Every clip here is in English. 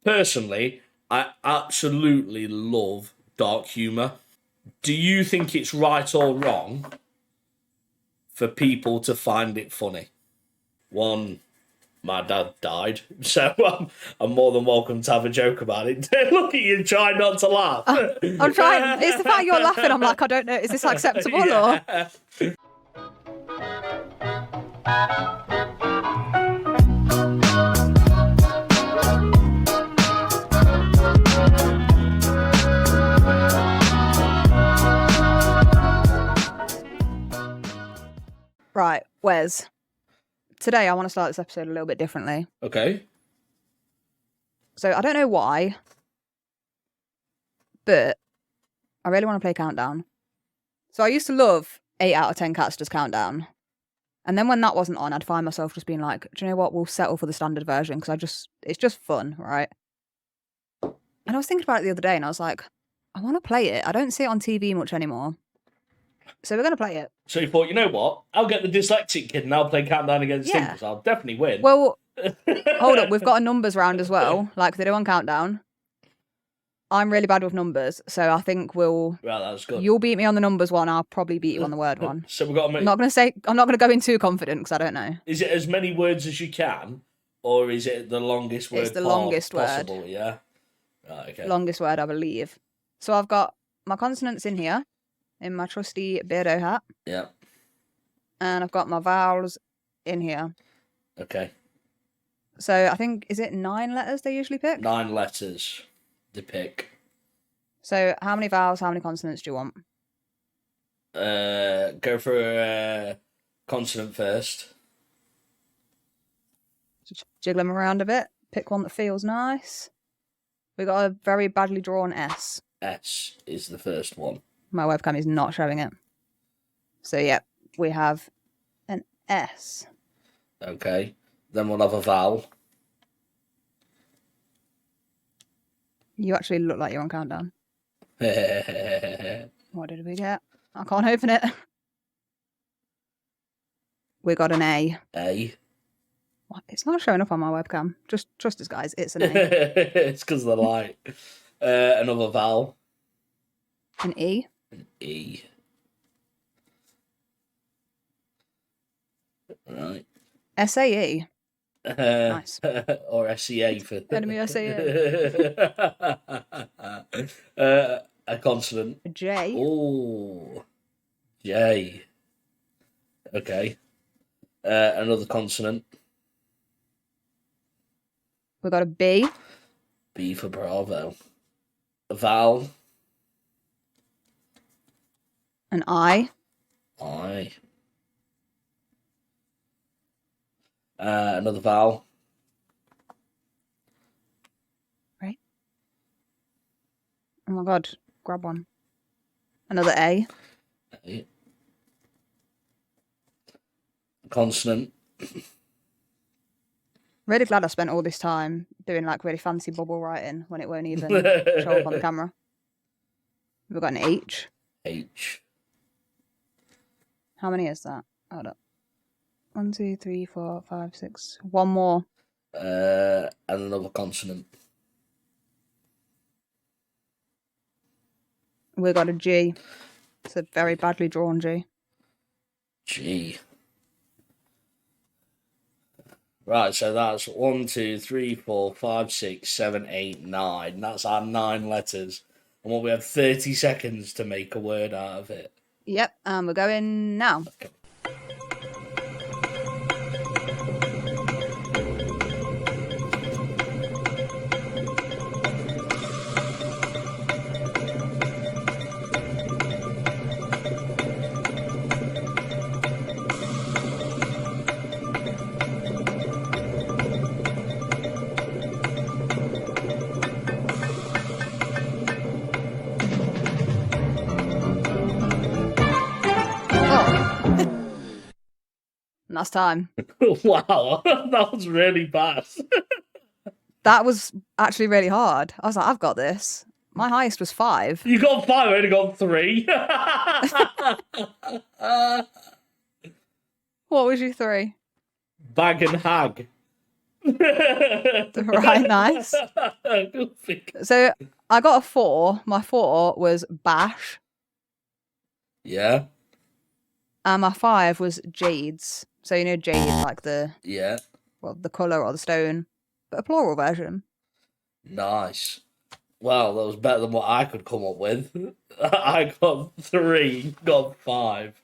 Personally, I absolutely love dark humour. Do you think it's right or wrong for people to find it funny? One, my dad died, so I'm more than welcome to have a joke about it. Look at you, try not to laugh. I'm trying. It's the fact you're laughing. I'm like, I don't know. Is this acceptable or? Right, Wes. Today I want to start this episode a little bit differently. Okay. So I don't know why, but I really want to play Countdown. So I used to love 8 out of 10 Cats Just Countdown. And then when that wasn't on, I'd find myself just being like, do you know what? We'll settle for the standard version because it's just fun, right? And I was thinking about it the other day and I was like, I want to play it. I don't see it on TV much anymore. So we're going to play it. So you thought, you know what? I'll get the dyslexic kid and I'll play Countdown against him because I'll definitely win. Well, hold up. We've got a numbers round as well, like they do on Countdown. I'm really bad with numbers, so I think Right, that's good. You'll beat me on the numbers one. I'll probably beat you on the word one. So we've got to make... I'm not going to go in too confident because I don't know. Is it as many words as you can, or is it the longest word? It's the longest possible, word. Yeah. Right, okay. Longest word, I believe. So I've got my consonants in here, in my trusty beardo hat. Yeah. And I've got my vowels in here. Okay. So I think, is it 9 letters they usually pick? 9 letters to pick. So how many vowels, how many consonants do you want? Go for a consonant first. Just jiggle them around a bit. Pick one that feels nice. We got a very badly drawn S. S is the first one. My webcam is not showing it. So yeah, we have an S. Okay. Then we'll have a vowel. You actually look like you're on Countdown. What did we get? I can't open it. We got an A. A. What? It's not showing up on my webcam. Just trust us, guys. It's an A. It's because of the light. Another vowel. An E. An E. Right. SAE. Nice. Or SEA for... Enemy SAE. A consonant. A J. Oh. J. Okay. Another consonant. We got a B. B for Bravo. A vowel. An I. I. Another vowel. Right. Oh my god. Grab one. Another A. A. Consonant. Really glad I spent all this time doing like really fancy bubble writing when it won't even show up on the camera. We've got an H. H. How many is that? Hold up. 1, 2, 3, 4, 5, 6. One more. And another consonant. We've got a G. It's a very badly drawn G. G. Right, so that's 1, 2, 3, 4, 5, 6, 7, 8, 9. That's our 9 letters. And what we have 30 seconds to make a word out of it. Yep, and we're going now. Okay. And that's time. Wow, that was really bad. That was actually really hard. I was like, I've got this. My highest was 5. You got 5, I only got 3. What was your 3? Bag and hag. Right, nice. Goofy. So I got a 4. My 4 was bash. Yeah. And my 5 was jades. So you know jade, like the colour or the stone, but a plural version. Nice. Well, that was better than what I could come up with. I got 3, got 5.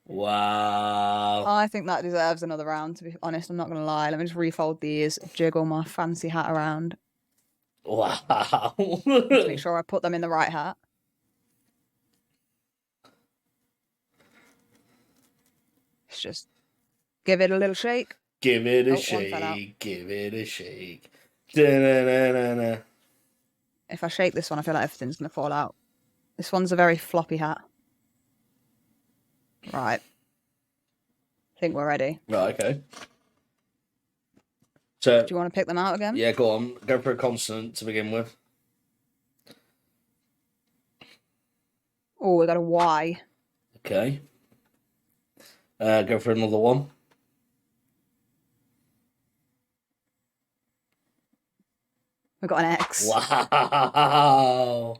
Wow. I think that deserves another round, to be honest. I'm not going to lie. Let me just refold these, jiggle my fancy hat around. Wow. To make sure I put them in the right hat. Let's just give it a little shake. Give it a shake. Give it a shake. Da-na-na-na-na. If I shake this one, I feel like everything's going to fall out. This one's a very floppy hat. Right. I think we're ready. Right, okay. So, do you want to pick them out again? Yeah, go on. Go for a consonant to begin with. Oh, we got a Y. Okay. Go for another one. We got an X. Wow.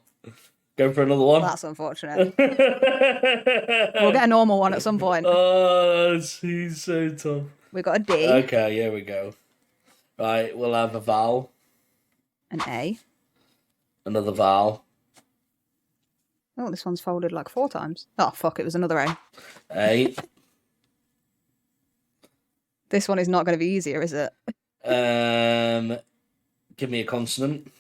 Go for another one. That's unfortunate. We'll get a normal one at some point. Oh, he's so tough. We got a D. Okay, here we go. Right, we'll have a vowel. An A. Another vowel. Oh, this one's folded like 4 times. Oh, fuck, it was another A. A. This one is not going to be easier, is it? Give me a consonant.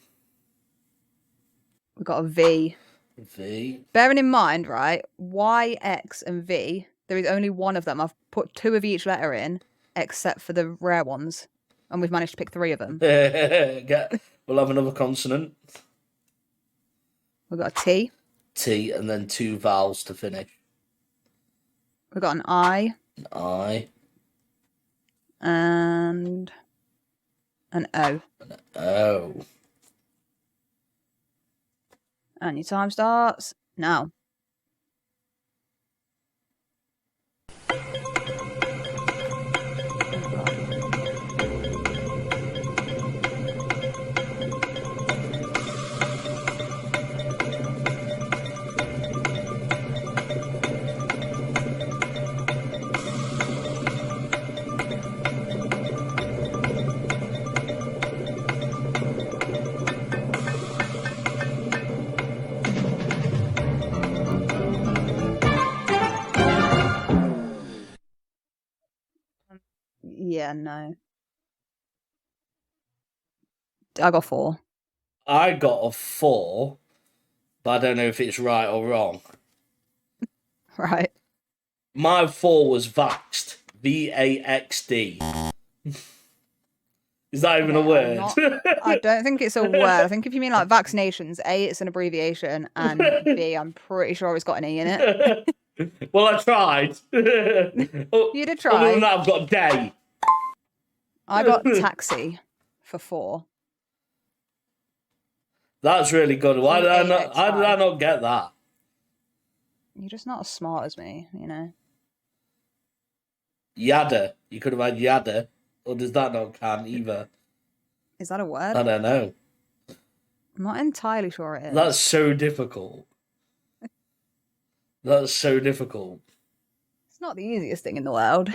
We've got a V. V. Bearing in mind, right, Y, X, and V, there is only one of them. I've put 2 of each letter in, except for the rare ones. And we've managed to pick 3 of them. We'll have another consonant. We've got a T. T, and then 2 vowels to finish. We've got an I. An I. And an O. An O. And your time starts now. Yeah, no. I got 4. I got a 4, but I don't know if it's right or wrong. Right. My 4 was vaxed. V-A-X-D. Is that even a word? I don't think it's a word. I think if you mean like vaccinations, A, it's an abbreviation, and B, I'm pretty sure it's got an E in it. Well, I tried. You did try. Other than that, I've got day. I got taxi for 4. That's really good. Why did I not get that? You're just not as smart as me, you know. Yada. You could have had yada. Or does that not count either? Is that a word? I don't know. I'm not entirely sure it is. That's so difficult. That's so difficult. It's not the easiest thing in the world.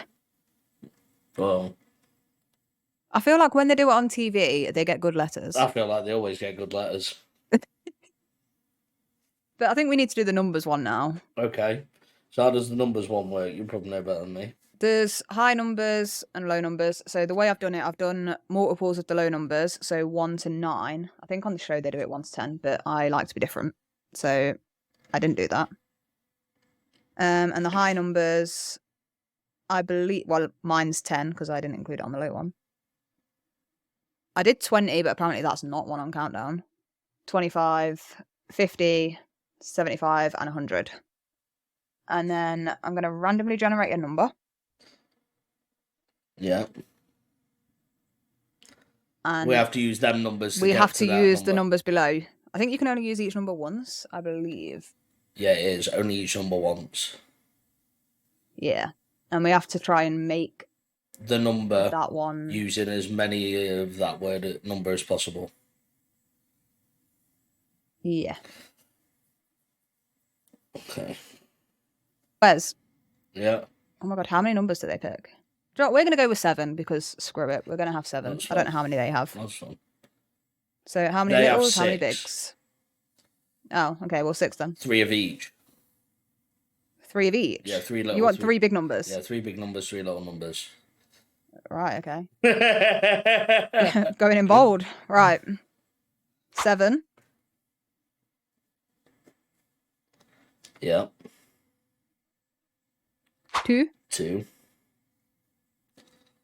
Well, I feel like when they do it on TV, they get good letters. I feel like they always get good letters. But I think we need to do the numbers one now. Okay. So how does the numbers one work? You probably know better than me. There's high numbers and low numbers. So the way I've done it, I've done multiples of the low numbers. So 1 to 9. I think on the show they do it 1 to 10, but I like to be different. So I didn't do that. And the high numbers, I believe, well, mine's 10 because I didn't include it on the low one. I did 20, but apparently that's not one on Countdown. 25, 50, 75, and 100. And then I'm going to randomly generate a number. Yeah. And we have to use them numbers. We have to use the numbers below. I think you can only use each number once, I believe. Yeah, it is. Only each number once. Yeah. And we have to try and make the number that one. using as many of that word number as possible. Yeah. Okay. Wes. Yeah. Oh my god, how many numbers do they pick? Do you know what, we're going to go with 7 because screw it. We're going to have 7. That's I don't fine. know how many they have. That's fine. So how many They have littles, how many 6. bigs? Oh, okay, well 6 then. 3 of each. 3 of each? Yeah, 3 little. You want 3 big numbers? Yeah, 3 big numbers, 3 little numbers. Right, okay. Going in bold. Right. 7. Yeah. 2. 2.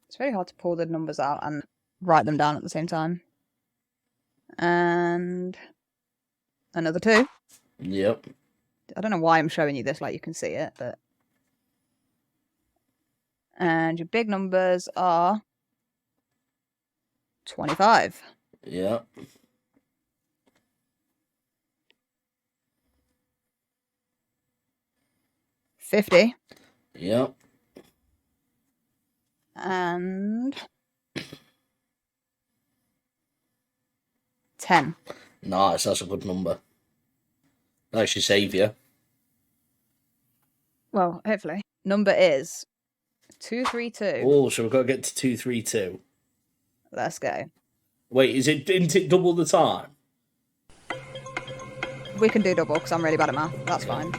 It's very hard to pull the numbers out and write them down at the same time. And another 2. Yep. I don't know why I'm showing you this like you can see it, but... And your big numbers are 25. Yep. 50. Yep. And 10. Nice, that's a good number. Nice, your saviour. Well, hopefully. Number is 232. Oh, so we've got to get to 232. Let's go. Wait, didn't it double the time? We can do double because I'm really bad at math. That's fine.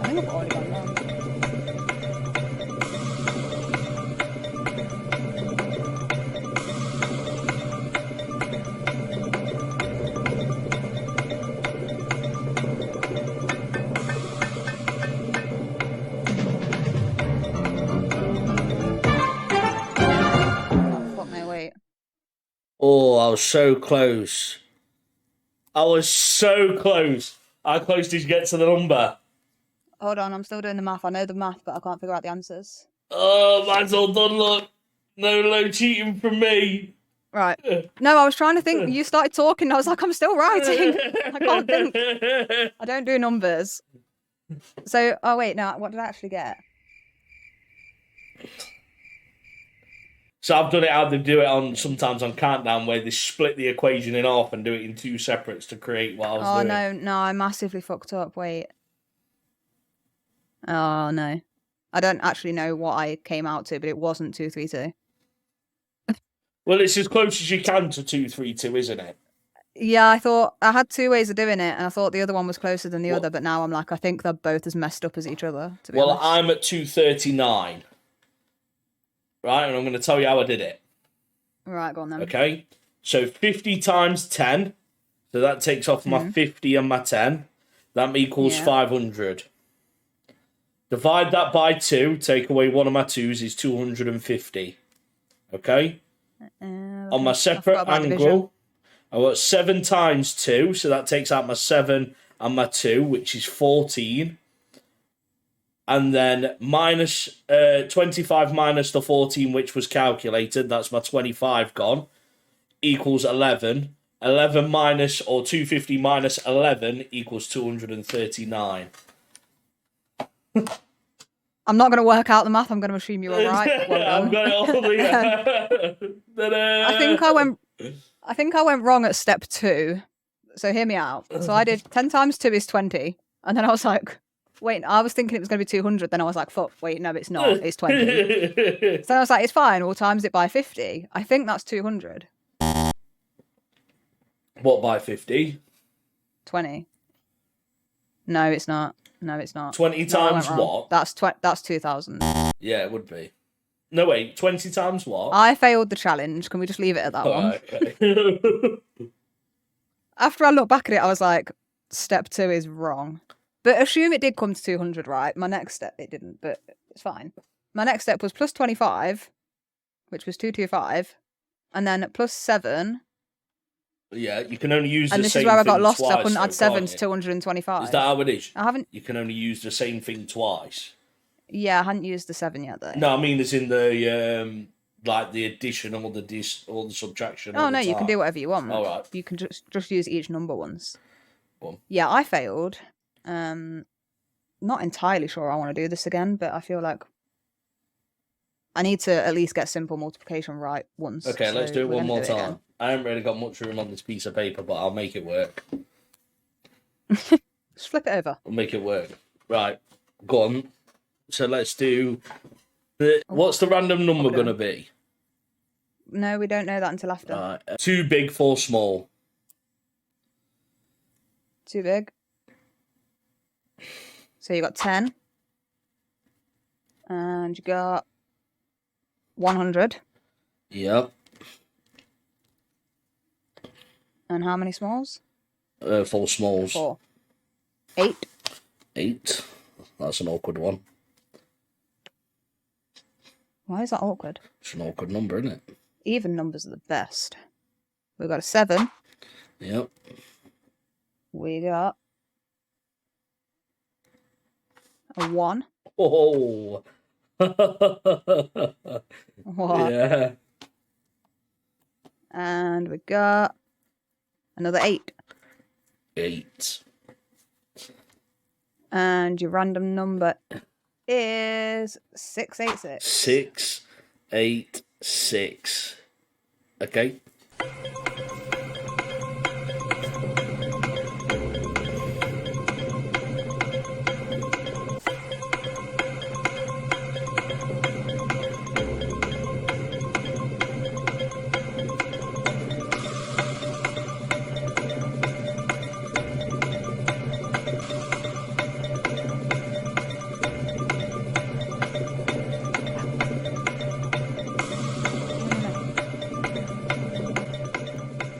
I think I've already gone wrong. Oh, fuck me, wait. Oh, I was so close. I was so close. How close did you get to the number? Hold on, I'm still doing the math. I know the math, but I can't figure out the answers. Oh, mine's all done, look. No cheating from me. Right. No, I was trying to think. You started talking. I was like, I'm still writing. I can't think. I don't do numbers. So, oh wait, no, what did I actually get? So I've done it how they do it sometimes on Countdown, where they split the equation in half and do it in 2 separates to create what I was doing. No, I massively fucked up. Wait. Oh no. I don't actually know what I came out to, but it wasn't 232. Well, it's as close as you can to 232, isn't it? Yeah, I thought I had 2 ways of doing it, and I thought the other one was closer than the other, but now I'm like, I think they're both as messed up as each other, to be honest. I'm at 239. Right, and I'm going to tell you how I did it. Right, go on then. Okay, so 50 times 10, so that takes off my 50 and my 10. That equals 500. Divide that by 2, take away one of my 2s is 250. Okay? On my separate angle, I got 7 times 2, so that takes out my 7 and my 2, which is 14. And then minus 25 minus the 14, which was calculated, that's my 25 gone, equals 11. 11 minus, or 250 minus 11 equals 239. I'm not going to work out the math. I'm going to assume you were right. Well done. I've got it all here. I think I went wrong at step 2. So hear me out. So I did 10 times 2 is 20. And then I was like, wait, I was thinking it was going to be 200. Then I was like, fuck, wait, no, it's not. It's 20. So I was like, it's fine. We'll times it by 50. I think that's 200. What, by 50? 20. No, it's not. No, it's not. 20 times what? That's 2,000. Yeah, it would be. No, wait, 20 times what? I failed the challenge. Can we just leave it at that one? Okay. After I look back at it, I was like, step 2 is wrong. But assume it did come to 200, right? My next step, it didn't, but it's fine. My next step was plus 25, which was 225, and then plus 7, Yeah, you can only use And the this same is where I got thing lost. twice, I couldn't though, add 7 can't to you? 225. Is that how it is? I haven't. You can only use the same thing twice. Yeah, I hadn't used the 7 yet though. No, I mean as in the like the addition or or the subtraction. Oh all no, the you can time. do whatever you want. All right. You can just use each number once. Go on. Yeah, I failed. Not entirely sure I want to do this again, but I feel like I need to at least get simple multiplication right once. Okay, so let's do it we're one gonna more do it time. again. I haven't really got much room on this piece of paper, but I'll make it work. Just flip it over. I'll make it work. Right, go on. So let's do what's the random number going to be? No, we don't know that until after. Right. Too big for small. Too big. So you got 10. And you got 100. Yep. And how many smalls? 4 smalls. 4. 8. 8. That's an awkward one. Why is that awkward? It's an awkward number, isn't it? Even numbers are the best. We've got a 7. Yep. We got a 1. Oh. What? Yeah. And we got another 8. 8. And your random number is 686. 686. Okay.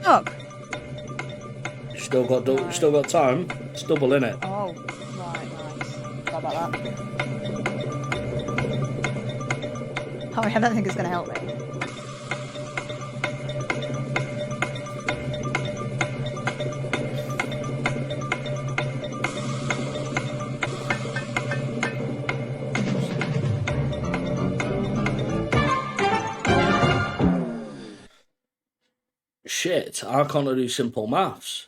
Look. Still got time. It's double, innit? Oh, right, nice. How about that? Oh, I don't think it's going to help me. Shit, I can't do simple maths.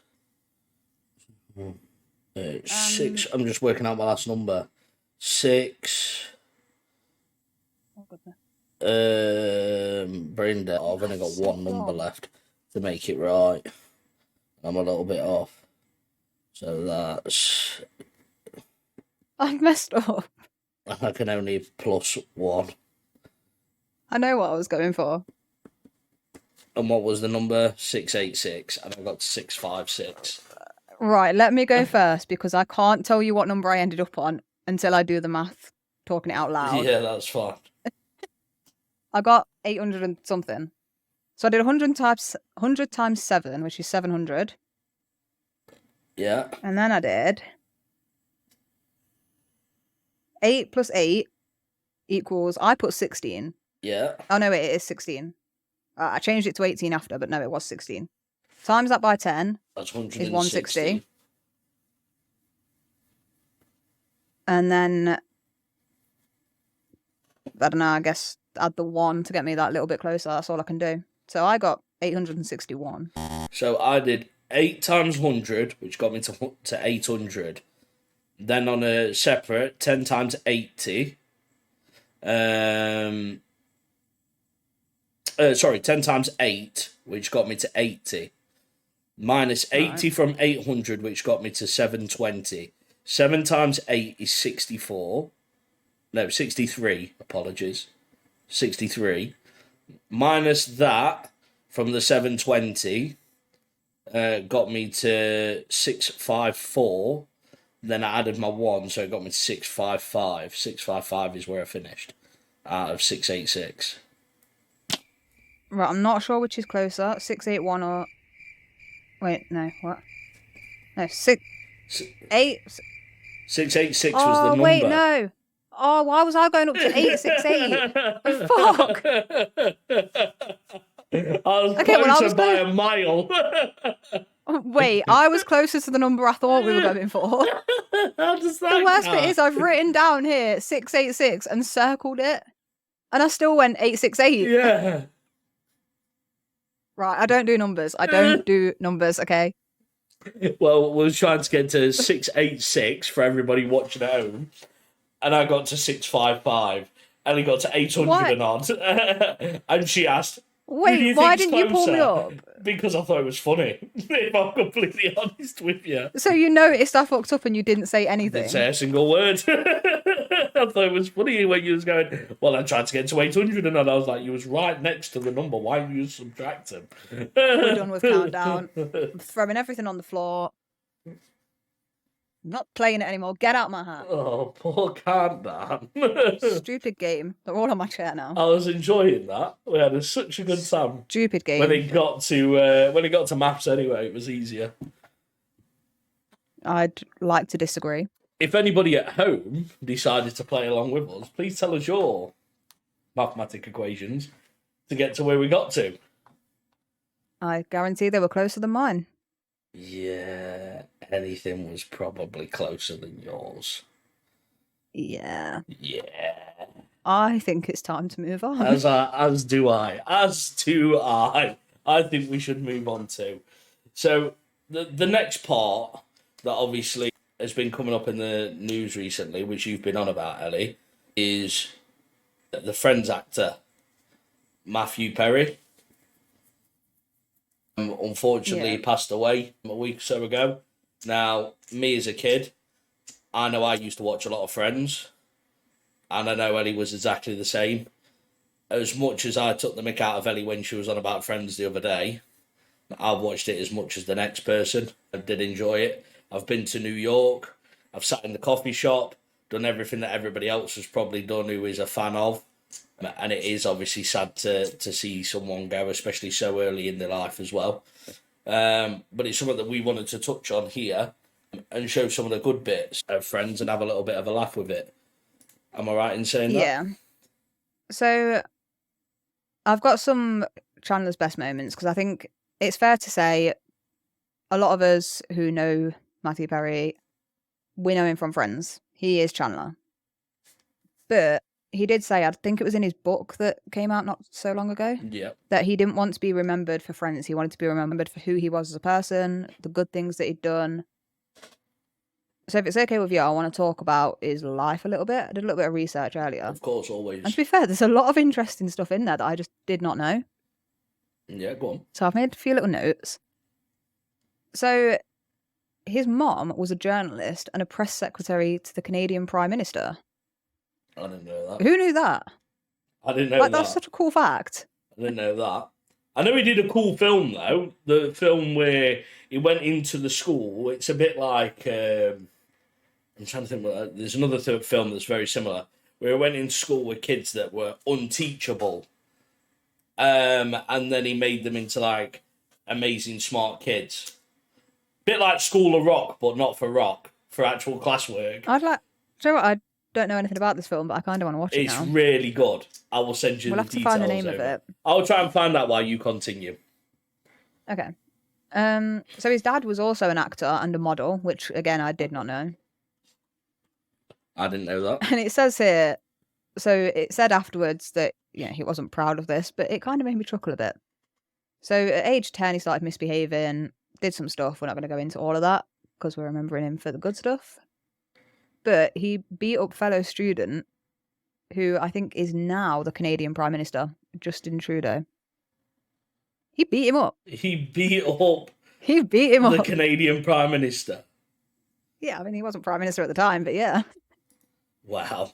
6. I'm just working out my last number. 6. Oh, goodness. Brain dead. I've only got one number left to make it right. I'm a little bit off. So that's. I've messed up. I can only plus 1. I know what I was going for. And what was the number? 686. And I got 656. Right, let me go first because I can't tell you what number I ended up on until I do the math, talking it out loud. Yeah, that's fine. I got 800 and something. So I did 100 times 7, which is 700. Yeah. And then I did 8 plus 8 equals, I put 16. Yeah. Oh no, it is 16. I changed it to 18 after, but no, it was 16. Times that by 10 That's is 160. 160. And then, I don't know, I guess add the 1 to get me that little bit closer. That's all I can do. So I got 861. So I did 8 times 100, which got me to 800. Then on a separate, 10 times 80. 10 times 8, which got me to 80. Minus 80 from 800, which got me to 720. 7 times 8 is 64. No, 63. Apologies. 63. Minus that from the 720 got me to 654. Then I added my 1, so it got me to 655. 655 is where I finished out of 686. Right, I'm not sure which is closer, 681 or... Wait, no, what? No, 8... 686 was the Oh, number. wait, no. Oh, why was I going up to 868? Fuck. I was Okay, well, I closer was by close. a mile. Wait, I was closer to the number I thought we were going for. How does that The worst bit count? is I've written down here 686 and circled it, and I still went 868. Yeah. Right, I don't do numbers. I don't do numbers, okay? Well, we were trying to get to 686 for everybody watching at home, and I got to 655. And he got to 800 Why? and odd. And she asked, "Who do Wait, you why think's didn't you pull me closer?" up? Because I thought it was funny, if I'm completely honest with you. So you noticed I fucked up and you didn't say I anything? didn't say a single word. I thought it was funny when you was going, well, I tried to get to 800 and I was like, you was right next to the number. Why are you subtracting? We're done with countdown. I'm throwing everything on the floor. I'm not playing it anymore. Get out my hand. Oh, poor countdown. Stupid game. They're all on my chair now. I was enjoying that. We had such a good time. Stupid game. When it got to maths anyway, it was easier. I'd like to disagree. If anybody at home decided to play along with us, please tell us your mathematic equations to get to where we got to. I guarantee they were closer than mine. Yeah, anything was probably closer than yours. Yeah. Yeah. I think it's time to move on. As do I. I think we should move on to. So the next part that obviously has been coming up in the news recently, which you've been on about, Ellie, is the Friends actor Matthew Perry. Unfortunately, he passed away a week or so ago. Now, me as a kid, I know I used to watch a lot of Friends, and I know Ellie was exactly the same. As much as I took the mick out of Ellie when she was on about Friends the other day, I've watched it as much as the next person. I did enjoy it. I've been to New York. I've sat in the coffee shop, done everything that everybody else has probably done who is a fan of. And it is obviously sad to see someone go, especially so early in their life as well. But it's something that we wanted to touch on here and show some of the good bits of Friends and have a little bit of a laugh with it. Am I right in saying that? Yeah. So I've got some Chandler's best moments because I think it's fair to say a lot of us who know Matthew Perry, we know him from Friends. He is Chandler. But he did say, I think it was in his book that came out not so long ago, that he didn't want to be remembered for Friends. He wanted to be remembered for who he was as a person, the good things that he'd done. So if it's okay with you, I want to talk about his life a little bit. I did a little bit of research earlier. Of course, always. And to be fair, there's a lot of interesting stuff in there that I just did not know. Yeah, go on. So I've made a few little notes. So his mom was a journalist and a press secretary to the Canadian Prime Minister. I didn't know that. Who knew that? I didn't know that. That's such a cool fact. I didn't know that. I know he did a cool film, though. The film where he went into the school. It's a bit like... I'm trying to think. There's another film that's very similar, where he went into school with kids that were unteachable. And then he made them into, like, amazing, smart kids. Bit like School of Rock, but not for rock, for actual classwork. Do you know what? I don't know anything about this film, but I kind of want to watch it now. It's really good. I will send you the details. We'll have to find the name of it. I'll try and find that while you continue. Okay. So his dad was also an actor and a model, which, again, I did not know. I didn't know that. And it says here, so it said afterwards that, he wasn't proud of this, but it kind of made me chuckle a bit. So at age 10, he started misbehaving, did some stuff. We're not going to go into all of that because we're remembering him for the good stuff. But he beat up fellow student who I think is now the Canadian Prime Minister, Justin Trudeau. He beat him up. He beat up the Canadian Prime Minister. Yeah, I mean, he wasn't Prime Minister at the time, but yeah. Wow.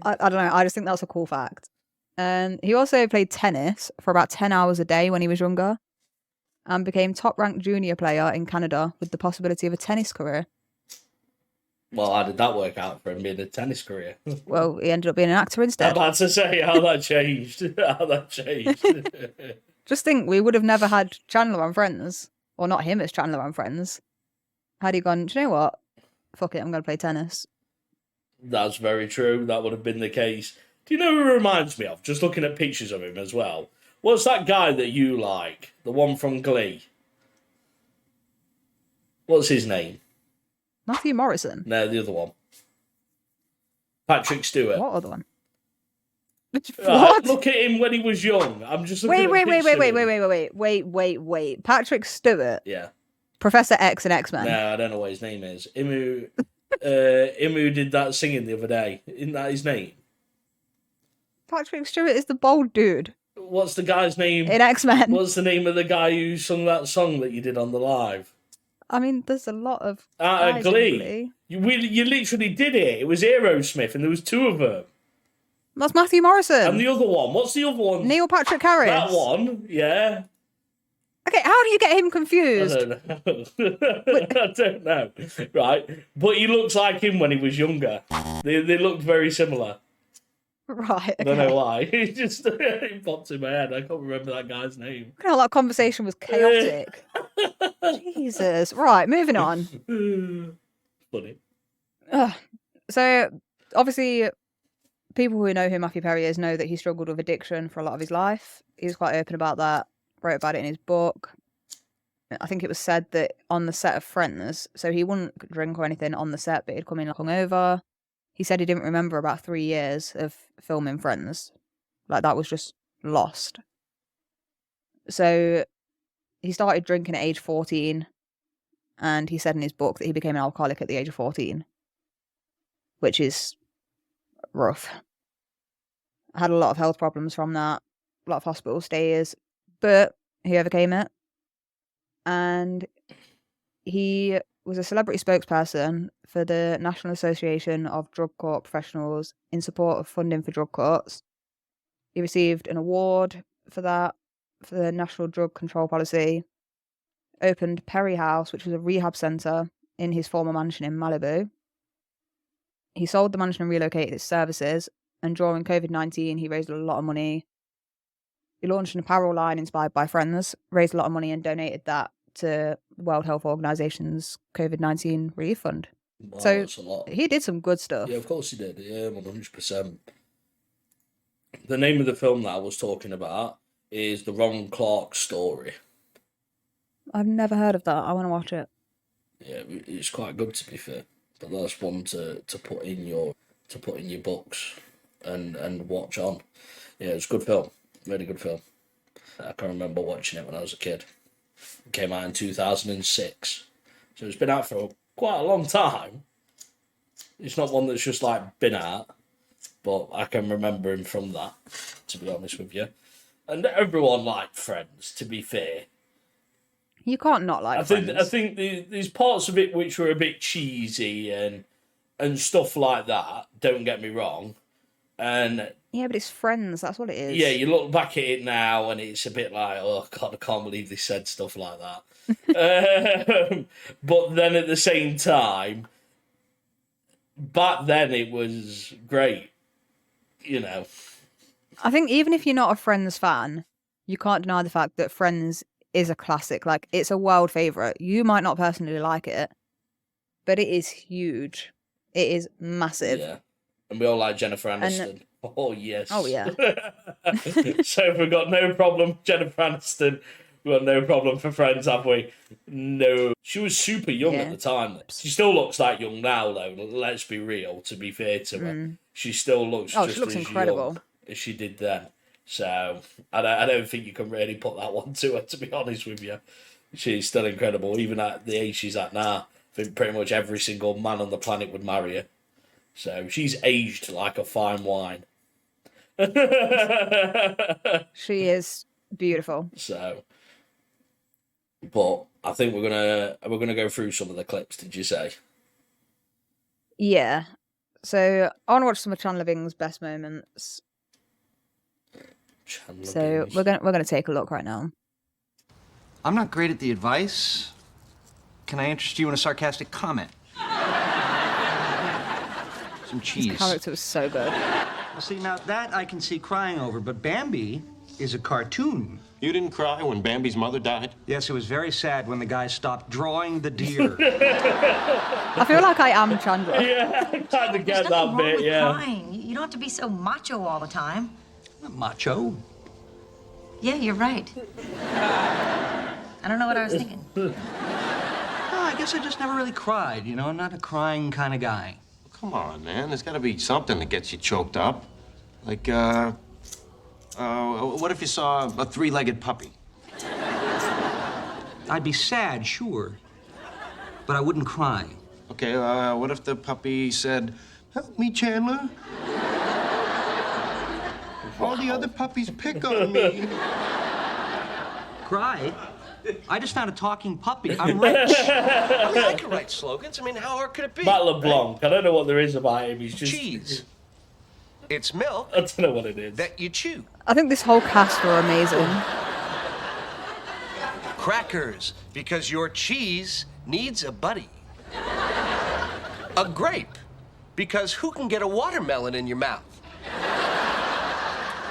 I don't know. I just think that's a cool fact. He also played tennis for about 10 hours a day when he was younger and became top-ranked junior player in Canada with the possibility of a tennis career. Well, how did that work out for him being a tennis career? Well, he ended up being an actor instead. I'm about to say how that changed. Just think, we would have never had Chandler on Friends, or not him as Chandler on Friends, had he gone, do you know what? Fuck it, I'm going to play tennis. That's very true. That would have been the case. Do you know who he reminds me of? Just looking at pictures of him as well. What's that guy that you like? The one from Glee. What's his name? Matthew Morrison. No, the other one. Patrick Stewart. What other one? Right, look at him when he was young. I'm just looking Wait. Patrick Stewart. Yeah. Professor X and X-Men. No, I don't know what his name is. Imu did that singing the other day. Isn't that his name? Patrick Stewart is the bald dude. What's the guy's name? In X-Men. What's the name of the guy who sung that song that you did on the live? I mean, there's a lot of guys Glee. in Glee. You literally did it. It was Aerosmith, and there was two of them. That's Matthew Morrison. And the other one. What's the other one? Neil Patrick Harris. That one, yeah. Okay, how do you get him confused? I don't know. I don't know. Right. But he looks like him when he was younger. They looked very similar. Right. Okay. I don't know why. It popped in my head. I can't remember that guy's name. Look at how that conversation was chaotic. Jesus. Right, moving on. Funny. So, obviously, people who know who Matthew Perry is know that he struggled with addiction for a lot of his life. He was quite open about that, wrote about it in his book. I think it was said that on the set of Friends, so he wouldn't drink or anything on the set, but he'd come in hungover. He said he didn't remember about 3 years of filming Friends. Like, that was just lost. So, he started drinking at age 14, and he said in his book that he became an alcoholic at the age of 14, which is rough. Had a lot of health problems from that, a lot of hospital stays, but he overcame it. And he was a celebrity spokesperson for the National Association of Drug Court Professionals in support of funding for drug courts. He received an award for that, for the National Drug Control Policy, opened Perry House, which was a rehab centre in his former mansion in Malibu. He sold the mansion and relocated its services, and during COVID-19, he raised a lot of money. He launched an apparel line inspired by Friends, raised a lot of money and donated that to the World Health Organization's COVID-19 relief fund. Wow, So that's a lot. he did some good stuff. Yeah, of course he did. Yeah, 100%. The name of the film that I was talking about is The Ron Clark Story. I've never heard of that. I want to watch it. Yeah, it's quite good, to be fair. But that's one to put in your books and watch on. Yeah, it's a good film. Really good film. I can remember watching it when I was a kid. It came out in 2006. So it's been out for quite a long time. It's not one that's just like been out, but I can remember him from that, to be honest with you. And everyone liked Friends, to be fair. You can't not like Friends. I think there's parts of it which were a bit cheesy and stuff like that. Don't get me wrong. And yeah, but it's Friends. That's what it is. yeah, you look back at it now and it's a bit like, oh God, I can't believe they said stuff like that. But then at the same time, back then it was great. You know. I think even if you're not a Friends fan, you can't deny the fact that Friends is a classic. Like, it's a world favourite. You might not personally like it, but it is huge. It is massive. Yeah. And we all like Jennifer Aniston. Oh, yes. Oh, yeah. So we've got no problem, Jennifer Aniston. We've got no problem for Friends, have we? No. She was super young at the time. She still looks like young now, though. Let's be real, to be fair to her. She still looks just she looks as incredible. young as she did then. So I don't think you can really put that one to her, to be honest with you. She's still incredible. Even at the age she's at now, I think pretty much every single man on the planet would marry her. So she's aged like a fine wine. She is beautiful. So, but I think we're gonna go through some of the clips. Did you say? Yeah. So I want to watch some of Chandler Bing's best moments. So we're gonna take a look right now. I'm not great at the advice. Can I interest you in a sarcastic comment? Some cheese. His character was so good. Well, see, now that I can see crying over, but Bambi is a cartoon. You didn't cry when Bambi's mother died? Yes, it was very sad when the guy stopped drawing the deer. I feel like I am Chandler. Yeah, I kind of get that bit. Yeah. Crying. You don't have to be so macho all the time. Not macho. Yeah, you're right. I don't know what I was thinking. Oh, I guess I just never really cried, you know? I'm not a crying kind of guy. Come on, man. There's got to be something that gets you choked up. Like, what if you saw a three-legged puppy? I'd be sad, sure, but I wouldn't cry. Okay, what if the puppy said, "Help me, Chandler"? All the other puppies pick on me. Cry? I just found a talking puppy. I'm rich. I mean, I can write slogans. I mean, how hard could it be? Matt LeBlanc. I don't know what there is about him. He's just Cheese. It's milk I don't know what it is. that you chew. I think this whole cast were amazing. Crackers, because your cheese needs a buddy. A grape, because who can get a watermelon in your mouth?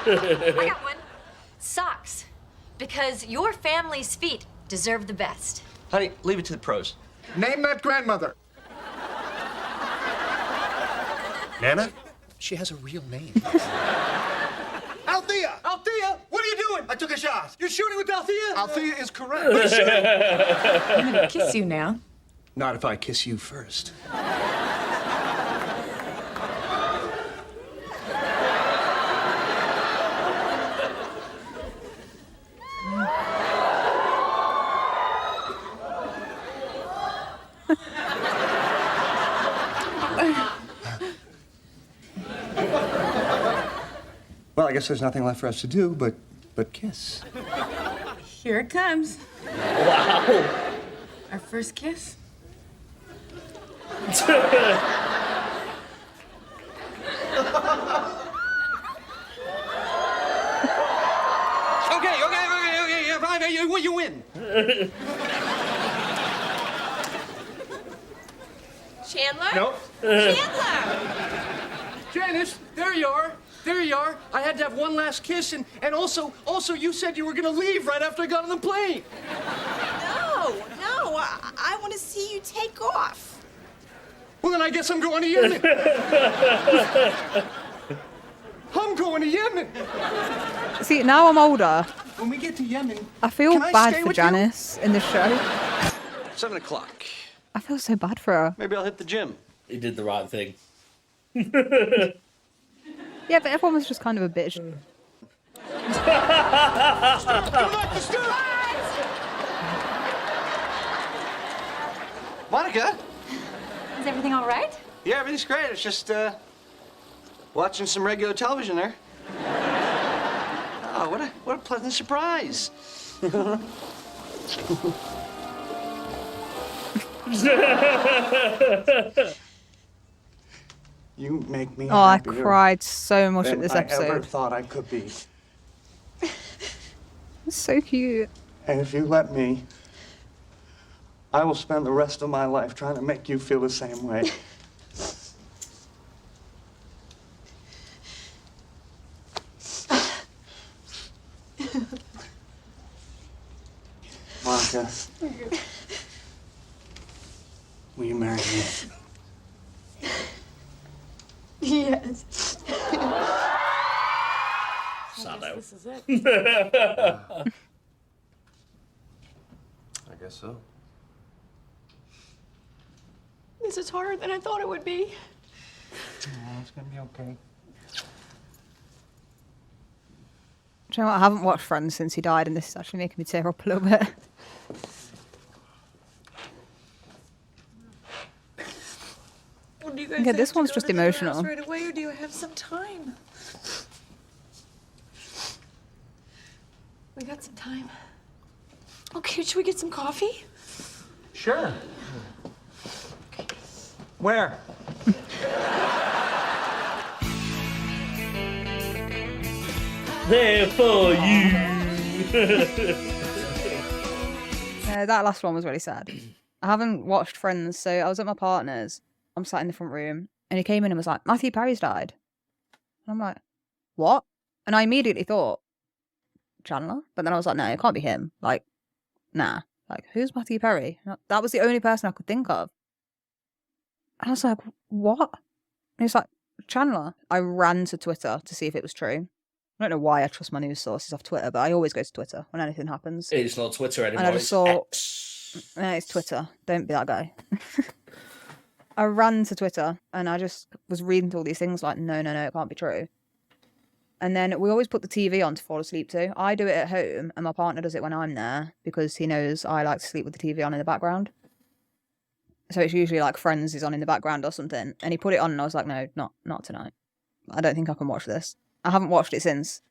I got one. Socks. Because your family's feet deserve the best. Honey, leave it to the pros. Name that grandmother. Nana? She has a real name. Althea! Althea, what are you doing? I took a shot. You're shooting with Althea? Althea is correct. I'm gonna kiss you now. Not if I kiss you first. Well, I guess there's nothing left for us to do but kiss. Here it comes. Wow. Our first kiss. Okay, fine, you win. Chandler? No. Chandler! Janice, there you are. There you are. I had to have one last kiss, and also, you said you were gonna leave right after I got on the plane. No, I want to see you take off. Well, then I guess I'm going to Yemen. I'm going to Yemen. See, now I'm older. When we get to Yemen, I feel can I bad stay for with you? Janice in the show. 7 o'clock. I feel so bad for her. Maybe I'll hit the gym. He did the right thing. Yeah, but everyone was just kind of a bitch. Monica? Is everything all right? Yeah, everything's great. It's just, watching some regular television there. Oh, what a pleasant surprise. You make me Oh, I happier cried so much at than this I ever episode. thought I could be. It's so cute. And if you let me, I will spend the rest of my life trying to make you feel the same way. Monica, will you marry me? Yes. Sado. This is it. I guess so. This is harder than I thought it would be. It's gonna be okay. Do you know what? I haven't watched Friends since he died, and this is actually making me tear up a little bit. Well, do you guys Okay, have this to one's go just to the emotional. house right away, or do you have some time? We got some time. Okay, should we get some coffee? Sure. Where? There for you. That last one was really sad. I haven't watched Friends, so I was at my partner's. I'm sat in the front room, and he came in and was like, Matthew Perry's died. And I'm like, what? And I immediately thought, Chandler? But then I was like, no, it can't be him. Like, nah. Like, who's Matthew Perry? That was the only person I could think of. And I was like, what? And he was like, Chandler. I ran to Twitter to see if it was true. I don't know why I trust my news sources off Twitter, but I always go to Twitter when anything happens. It's not Twitter anymore. And I just saw. It's Twitter. Don't be that guy. I ran to Twitter and I just was reading all these things like, no, it can't be true. And then we always put the TV on to fall asleep to. I do it at home and my partner does it when I'm there because he knows I like to sleep with the TV on in the background. So it's usually like Friends is on in the background or something. And he put it on and I was like, no, not tonight. I don't think I can watch this. I haven't watched it since.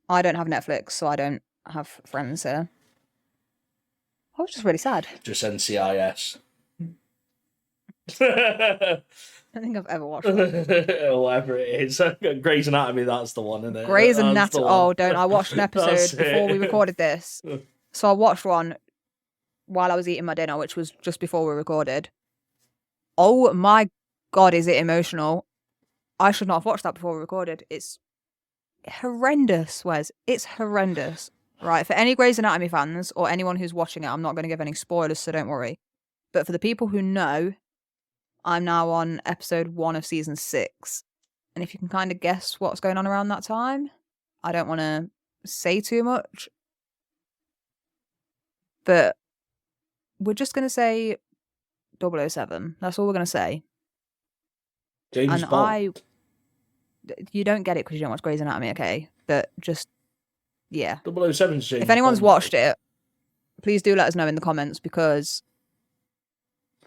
I don't have Netflix, so I don't have Friends here. I was just really sad. Just NCIS. I don't think I've ever watched that. Whatever it is. Grey's Anatomy, that's the one, isn't it? Grey's Anatomy. Oh, don't. I watched an episode before we recorded this. So I watched one while I was eating my dinner, which was just before we recorded. Oh my God, is it emotional? I should not have watched that before we recorded. It's horrendous, Wes. It's horrendous. Right, for any Grey's Anatomy fans or anyone who's watching it, I'm not going to give any spoilers, so don't worry. But for the people who know, I'm now on episode 1 of season 6. And if you can kind of guess what's going on around that time, I don't want to say too much. But we're just going to say 007. That's all we're going to say. James Bond. You don't get it because you don't watch Grey's Anatomy, okay? But just, yeah. 007's James If anyone's Bond. watched it, please do let us know in the comments because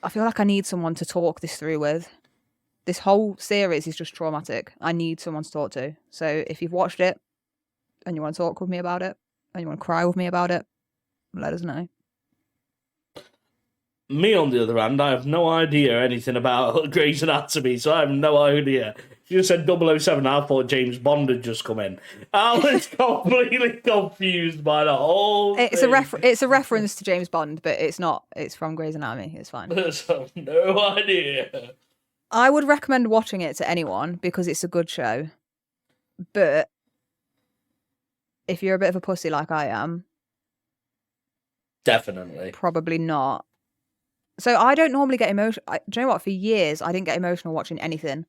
I feel like I need someone to talk this through with. This whole series is just traumatic. I need someone to talk to. So if you've watched it and you want to talk with me about it and you want to cry with me about it, let us know. Me, on the other hand, I have no idea anything about Grey's Anatomy, so I have no idea. You said 007, I thought James Bond had just come in. I was completely confused by the whole thing. It's a reference to James Bond, but it's not. It's from Grey's Anatomy. It's fine. So, no idea. I would recommend watching it to anyone because it's a good show. But if you're a bit of a pussy like I am, definitely. Probably not. So I don't normally get emotional. Do you know what? For years, I didn't get emotional watching anything.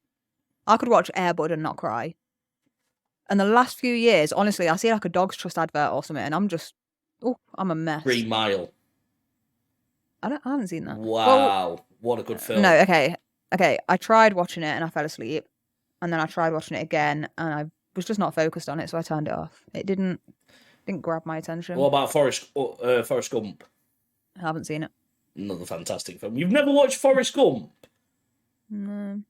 I could watch Air Bud and not cry. And the last few years, honestly, I see like a Dog's Trust advert or something, and I'm just, I'm a mess. 3 Mile. I haven't seen that. Wow, what a good film. No, okay. I tried watching it and I fell asleep, and then I tried watching it again, and I was just not focused on it, so I turned it off. It didn't grab my attention. What about Forrest Gump? I haven't seen it. Another fantastic film. You've never watched Forrest Gump? No.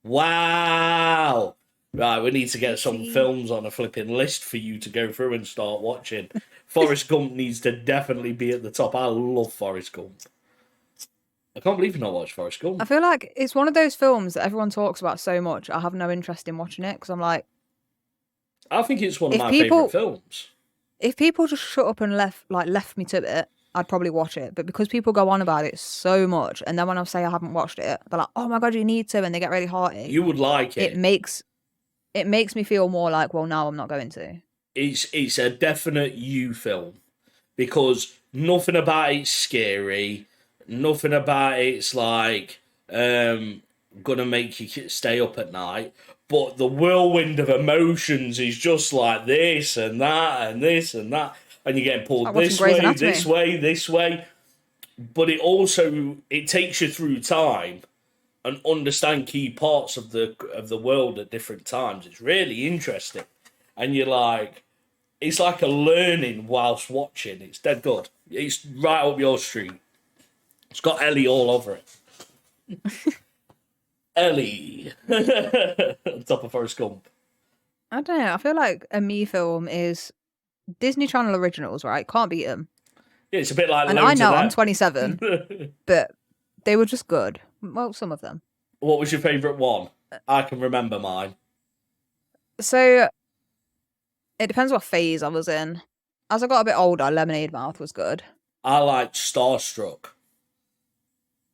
Wow. Right, we need to get some films on a flipping list for you to go through and start watching. Forrest Gump needs to definitely be at the top. I love Forrest Gump. I can't believe you've not watched Forrest Gump. I feel like it's one of those films that everyone talks about so much. I have no interest in watching it because I'm like... I think it's one of my favourite films. If people just shut up and left me to it, I'd probably watch it. But because people go on about it so much, and then when I say I haven't watched it, they're like, oh my God, you need to, and they get really hearty. You would like it. It makes me feel more like, well, now I'm not going to. It's a definite you film. Because nothing about it's scary. Nothing about it's like gonna make you stay up at night. But the whirlwind of emotions is just like this and that and this and that. And you're getting pulled this way. But it takes you through time and understand key parts of the world at different times. It's really interesting. And you're like, it's like a learning whilst watching. It's dead good. It's right up your street. It's got Elle all over it. Elle. On top of Forrest Gump. I don't know. I feel like a me film is Disney Channel originals, right? Can't beat them. Yeah, it's a bit like. And I know I'm 27, but they were just good. Well, some of them. What was your favourite one? I can remember mine. So it depends what phase I was in. As I got a bit older, Lemonade Mouth was good. I liked Starstruck.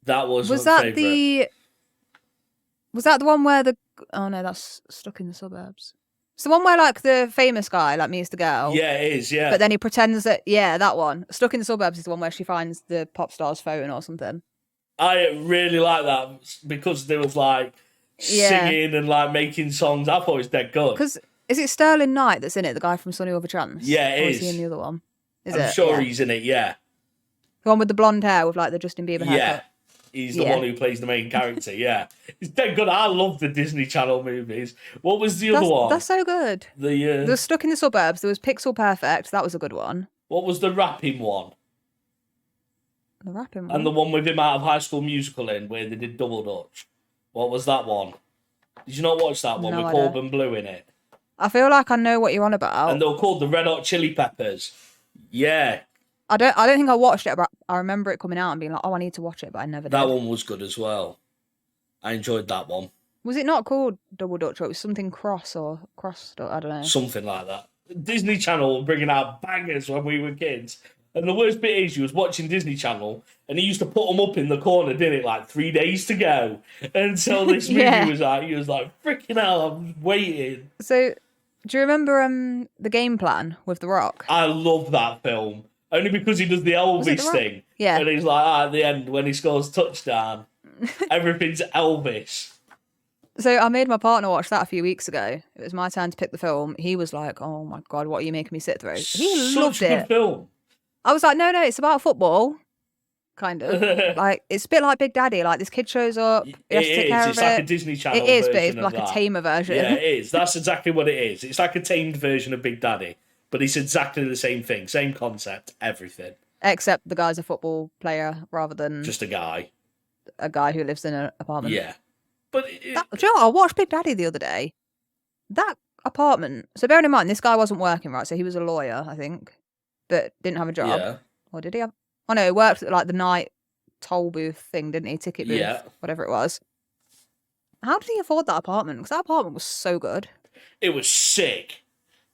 That was that favourite. Was that the one where oh no, that's Stuck in the Suburbs. It's the one where like the famous guy like meets the girl. Yeah, it is, yeah. But then he pretends that, that one. Stuck in the Suburbs is the one where she finds the pop star's phone or something. I really like that because there was like singing and like making songs. I thought it was dead good. Is it Sterling Knight that's in it? The guy from Sunny Over Chance? Yeah, it or is. Is he in the other one? I'm sure he's in it. Yeah. The one with the blonde hair with like the Justin Bieber haircut. Yeah. He's the one who plays the main character. Yeah. It's dead good. I love the Disney Channel movies. What was the other one? That's so good. There was Stuck in the Suburbs. There was Pixel Perfect. That was a good one. What was the rapping one? The rapping one? And the one with him out of High School Musical in, where they did Double Dutch. What was that one? Did you not watch that one with Corbin Blue in it? I feel like I know what you're on about. And they were called the Red Hot Chili Peppers. Yeah. I don't think I watched it, but I remember it coming out and being like, oh, I need to watch it, but I never did. That one was good as well. I enjoyed that one. Was it not called Double Dutch, or it was something crossed, or I don't know. Something like that. Disney Channel were bringing out bangers when we were kids. And the worst bit is you was watching Disney Channel and he used to put them up in the corner, didn't it? Like 3 days to go until this movie was out. He was like, freaking hell, I'm waiting. So, do you remember The Game Plan with The Rock? I love that film. Only because he does the Elvis thing. Yeah. And he's like, at the end, when he scores touchdown, everything's Elvis. So I made my partner watch that a few weeks ago. It was my turn to pick the film. He was like, oh my God, what are you making me sit through? He loved it. Such a good film. I was like, no, it's about football. Kind of. Like, it's a bit like Big Daddy. Like, this kid shows up. He has to take care of it. It's like a Disney Channel version. It is, but version it's like of a tamer version. Yeah, it is. That's exactly what it is. It's like a tamed version of Big Daddy. But it's exactly the same thing. Same concept. Everything. Except the guy's a football player rather than... just a guy. A guy who lives in an apartment. Yeah. But do you know what? I watched Big Daddy the other day. That apartment... So bearing in mind, this guy wasn't working, right? So he was a lawyer, I think. But didn't have a job. Yeah. Or did he have... Oh no, he worked at like the night toll booth thing, didn't he? Ticket booth. Yeah. Whatever it was. How did he afford that apartment? Because that apartment was so good. It was sick.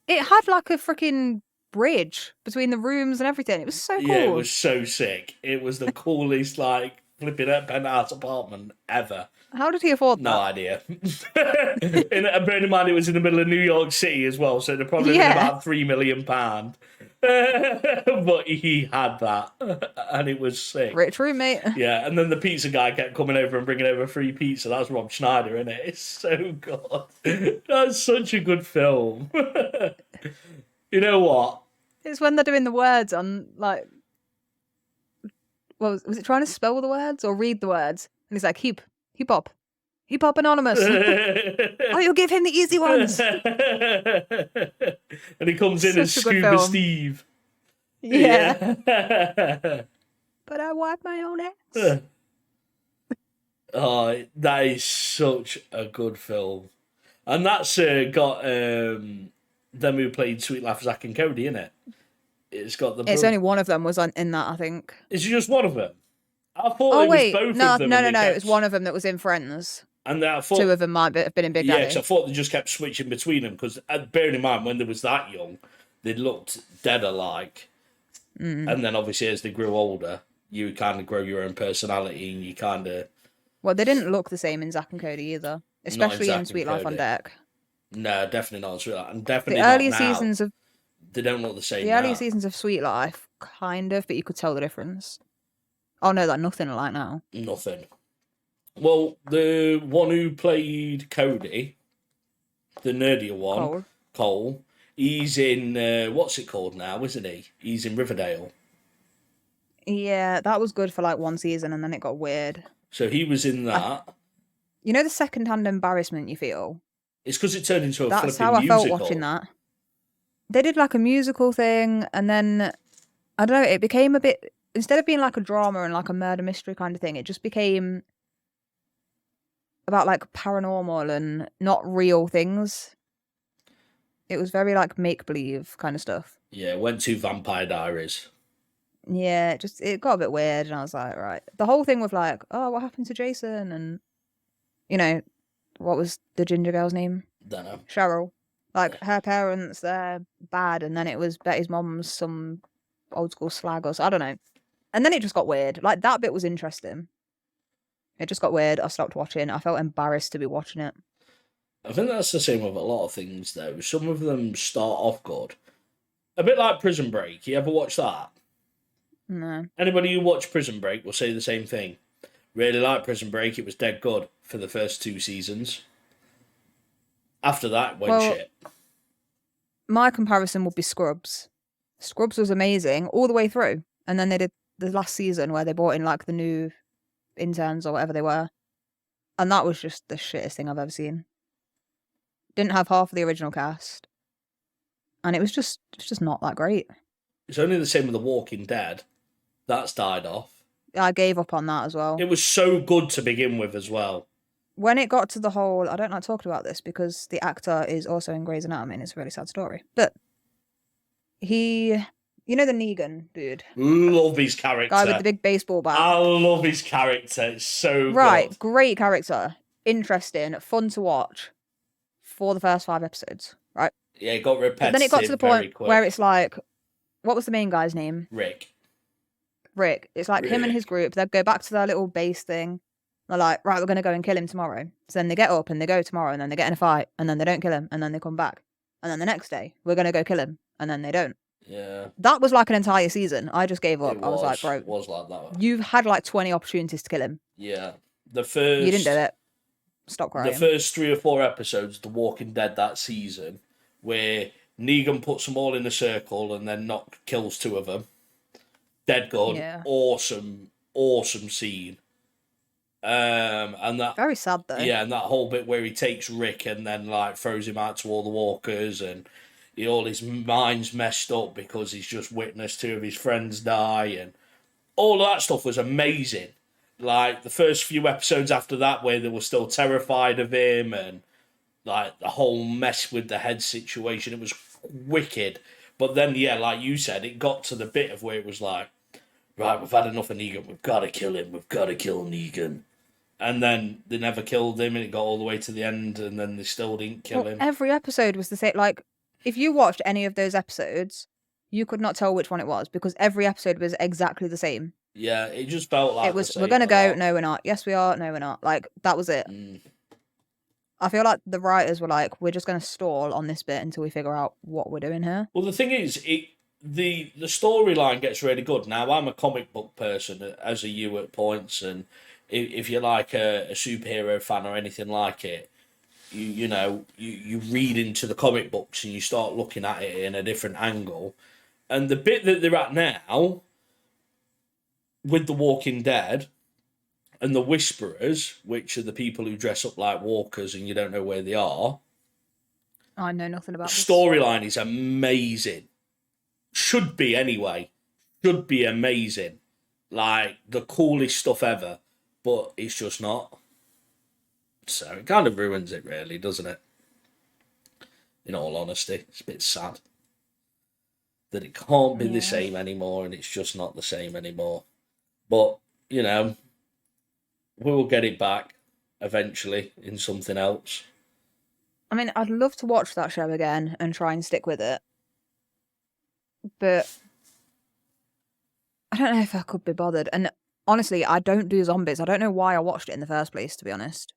It had like a freaking bridge between the rooms and everything. It was so cool. Yeah, it was so sick. It was the coolest, like, flipping up penthouse apartment ever. How did he afford that? No idea. And bearing in mind, it was in the middle of New York City as well, so they're probably about £3 million. But he had that, and it was sick. Rich roommate. Yeah, and then the pizza guy kept coming over and bringing over free pizza. That's Rob Schneider, isn't it? It's so good. That's such a good film. You know what? It's when they're doing the words on, like... Well, was it trying to spell the words or read the words? And he's like, Hip Hop Anonymous. Oh, you'll give him the easy ones. And he comes in as Scuba Steve. Yeah. But I wipe my own ass. Oh, that is such a good film. And that's got them who played Sweet Life of Zack and Cody in it. It's got the. It's only one of them was in that, I think. Is it just one of them? I thought it was both of them. No. It was one of them that was in Friends. And I thought, two of them might have been in Big Daddy. Yeah, because I thought they just kept switching between them. Because bearing in mind, when they was that young, they looked dead alike. Mm. And then obviously as they grew older, you kind of grow your own personality and you kind of... Well, they didn't look the same in Zack and Cody either. Especially in Sweet Life on Deck. No, definitely not in Sweet Life. And definitely the earlier not now. Seasons of... They don't look the same The earlier seasons of Sweet Life, kind of, but you could tell the difference. Oh no, that nothing like now. Nothing. Well, the one who played Cody, the nerdier one, Cole, he's in, what's it called now, isn't he? He's in Riverdale. Yeah, that was good for like one season and then it got weird. So he was in that. You know the second-hand embarrassment you feel? It's because it turned into a That's flipping how I musical. felt watching that. They did like a musical thing and then, I don't know, it became a bit, instead of being like a drama and like a murder mystery kind of thing, it just became about like paranormal and not real things. It was very like make-believe kind of stuff. Yeah, it went to Vampire Diaries. Yeah, it got a bit weird and I was like, right. The whole thing with like, oh, what happened to Jason? And, you know, what was the ginger girl's name? Don't know. Cheryl. Like, her parents, they're bad, and then it was Betty's mom's some old school slag or so, I don't know. And then it just got weird. Like, that bit was interesting. It just got weird. I stopped watching. I felt embarrassed to be watching it. I think that's the same with a lot of things, though. Some of them start off good. A bit like Prison Break. You ever watch that? No. Anybody who watched Prison Break will say the same thing. Really like Prison Break. It was dead good for the first 2 seasons. After that, it went shit. my comparison would be Scrubs. Scrubs was amazing all the way through. And then they did the last season where they brought in like the new interns or whatever they were. And that was just the shittest thing I've ever seen. Didn't have half of the original cast. And it was just not that great. It's only the same with The Walking Dead. That's died off. I gave up on that as well. It was so good to begin with as well. When it got to the whole, I don't like talking about this because the actor is also in Grey's Anatomy and it's a really sad story. But he, you know the Negan dude? Love his character. Guy with the big baseball bat. I love his character. It's so right, good. Great character. Interesting, fun to watch for the first 5 episodes, right? Yeah, it got repetitive. But then it got to the point quick. where it's like, what was the main guy's name? Rick. It's like him and his group. They'd go back to their little base thing. They're like, right, we're going to go and kill him tomorrow. So then they get up and they go tomorrow and then they get in a fight and then they don't kill him and then they come back. And then the next day, we're going to go kill him and then they don't. Yeah. That was like an entire season. I just gave up. I was like, bro, It was like that. you've had like 20 opportunities to kill him. Yeah. You didn't do it. Stop crying. The first 3 or 4 episodes of The Walking Dead that season, where Negan puts them all in a circle and then kills 2 of them. Dead gun. Yeah. Awesome scene. And that very sad though. Yeah, and that whole bit where he takes Rick and then like throws him out to all the walkers and all his mind's messed up because he's just witnessed 2 of his friends die and all of that stuff was amazing. Like the first few episodes after that where they were still terrified of him and like the whole mess with the head situation, it was wicked. But then, yeah, like you said, it got to the bit of where it was like, right, we've had enough of Negan, we've got to kill him, we've got to kill Negan. And then they never killed him and it got all the way to the end and then they still didn't kill him. Every episode was the same. Like, if you watched any of those episodes, you could not tell which one it was because every episode was exactly the same. Yeah, it just felt like it was, we're going to go, no, we're not. Yes, we are, no, we're not. Like, that was it. I feel like the writers were like, we're just going to stall on this bit until we figure out what we're doing here. Well, the thing is, the storyline gets really good. Now, I'm a comic book person, as are you at points, and if you're like a superhero fan or anything like it, you read into the comic books and you start looking at it in a different angle. And the bit that they're at now, with The Walking Dead and the Whisperers, which are the people who dress up like walkers and you don't know where they are. I know nothing about this. Storyline is amazing. Should be anyway. Should be amazing. Like the coolest stuff ever. But it's just not. So it kind of ruins it really, doesn't it? In all honesty. It's a bit sad. That it can't be the same anymore and it's just not the same anymore. But, we will get it back eventually in something else. I mean, I'd love to watch that show again and try and stick with it. But I don't know if I could be bothered. And honestly, I don't do zombies. I don't know why I watched it in the first place, to be honest.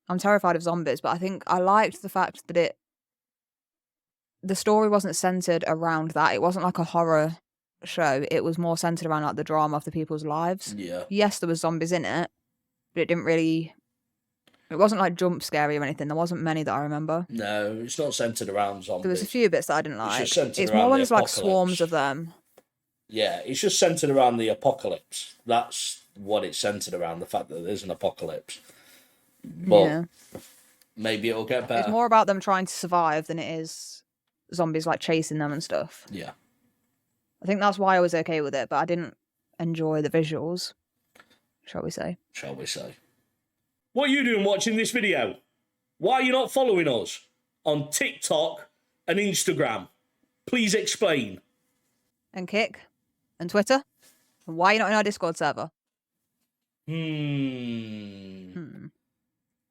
I'm terrified of zombies, but I think I liked the fact that the story wasn't centered around that. It wasn't like a horror show. It was more centered around like the drama of the people's lives. Yeah. Yes, there was zombies in it, but it wasn't like jump scary or anything. There wasn't many that I remember. No, it's not centered around zombies. There was a few bits that I didn't like. It's more when there's like swarms of them. Yeah, it's just centered around the apocalypse. That's what it's centered around, the fact that there's an apocalypse. But maybe it'll get better. It's more about them trying to survive than it is zombies like chasing them and stuff. Yeah. I think that's why I was okay with it, but I didn't enjoy the visuals, shall we say. What are you doing watching this video? Why are you not following us on TikTok and Instagram? Please explain. And Kick and Twitter? And why are you not in our Discord server?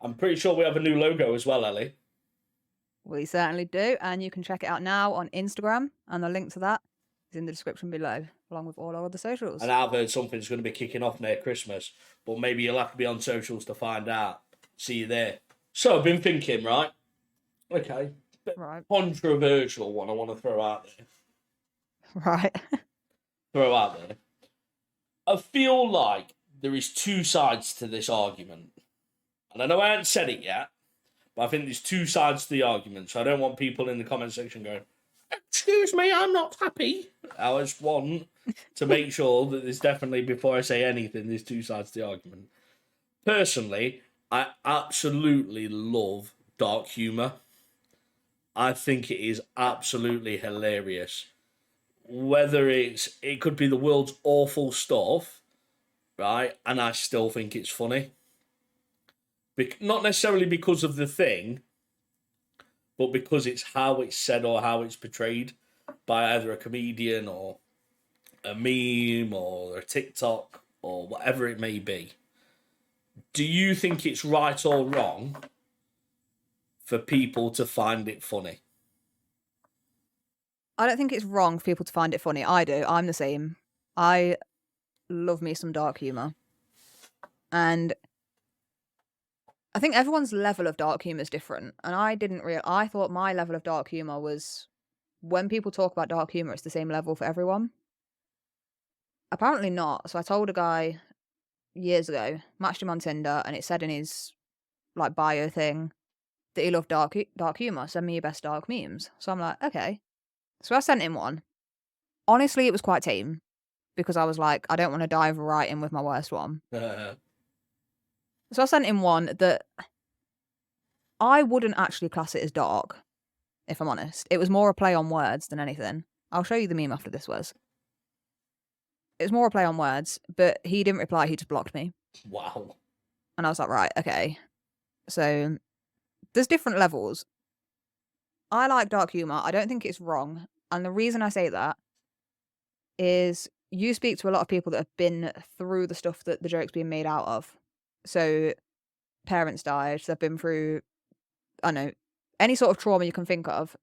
I'm pretty sure we have a new logo as well, Ellie. We certainly do, and you can check it out now on Instagram, and the link to that is in the description below, along with all our other socials. And I've heard something's going to be kicking off near Christmas, but maybe you'll have to be on socials to find out. See you there. So I've been thinking, right? Okay. Right. Controversial one I want to throw out there. Right. I feel like there is 2 sides to this argument. And I know I haven't said it yet, but I think there's 2 sides to the argument, so I don't want people in the comment section going, Excuse me, I'm not happy. I just want to make sure that there's definitely, before I say anything, there's two sides to the argument. Personally, I absolutely love dark humour. I think it is absolutely hilarious. Whether it could be the world's awful stuff, right? And I still think it's funny. Not necessarily because of the thing, but because it's how it's said or how it's portrayed by either a comedian or a meme or a TikTok or whatever it may be. Do you think it's right or wrong for people to find it funny? I don't think it's wrong for people to find it funny. I do. I'm the same. I love me some dark humour. And I think everyone's level of dark humour is different. And I thought my level of dark humour was, when people talk about dark humour, it's the same level for everyone. Apparently not. So I told a guy years ago, matched him on Tinder, and it said in his like bio thing that he loved dark humour. Send me your best dark memes. So I'm like, okay. So I sent him one. Honestly, it was quite tame because I was like, I don't want to dive right in with my worst one. So I sent him one that I wouldn't actually class it as dark, if I'm honest. It was more a play on words than anything. I'll show you the meme after this was. It was more a play on words, but he didn't reply, he just blocked me. Wow. And I was like, right, okay. So there's different levels. I like dark humour. I don't think it's wrong. And the reason I say that is you speak to a lot of people that have been through the stuff that the joke's being made out of. So parents died, they've been through, I don't know, any sort of trauma you can think of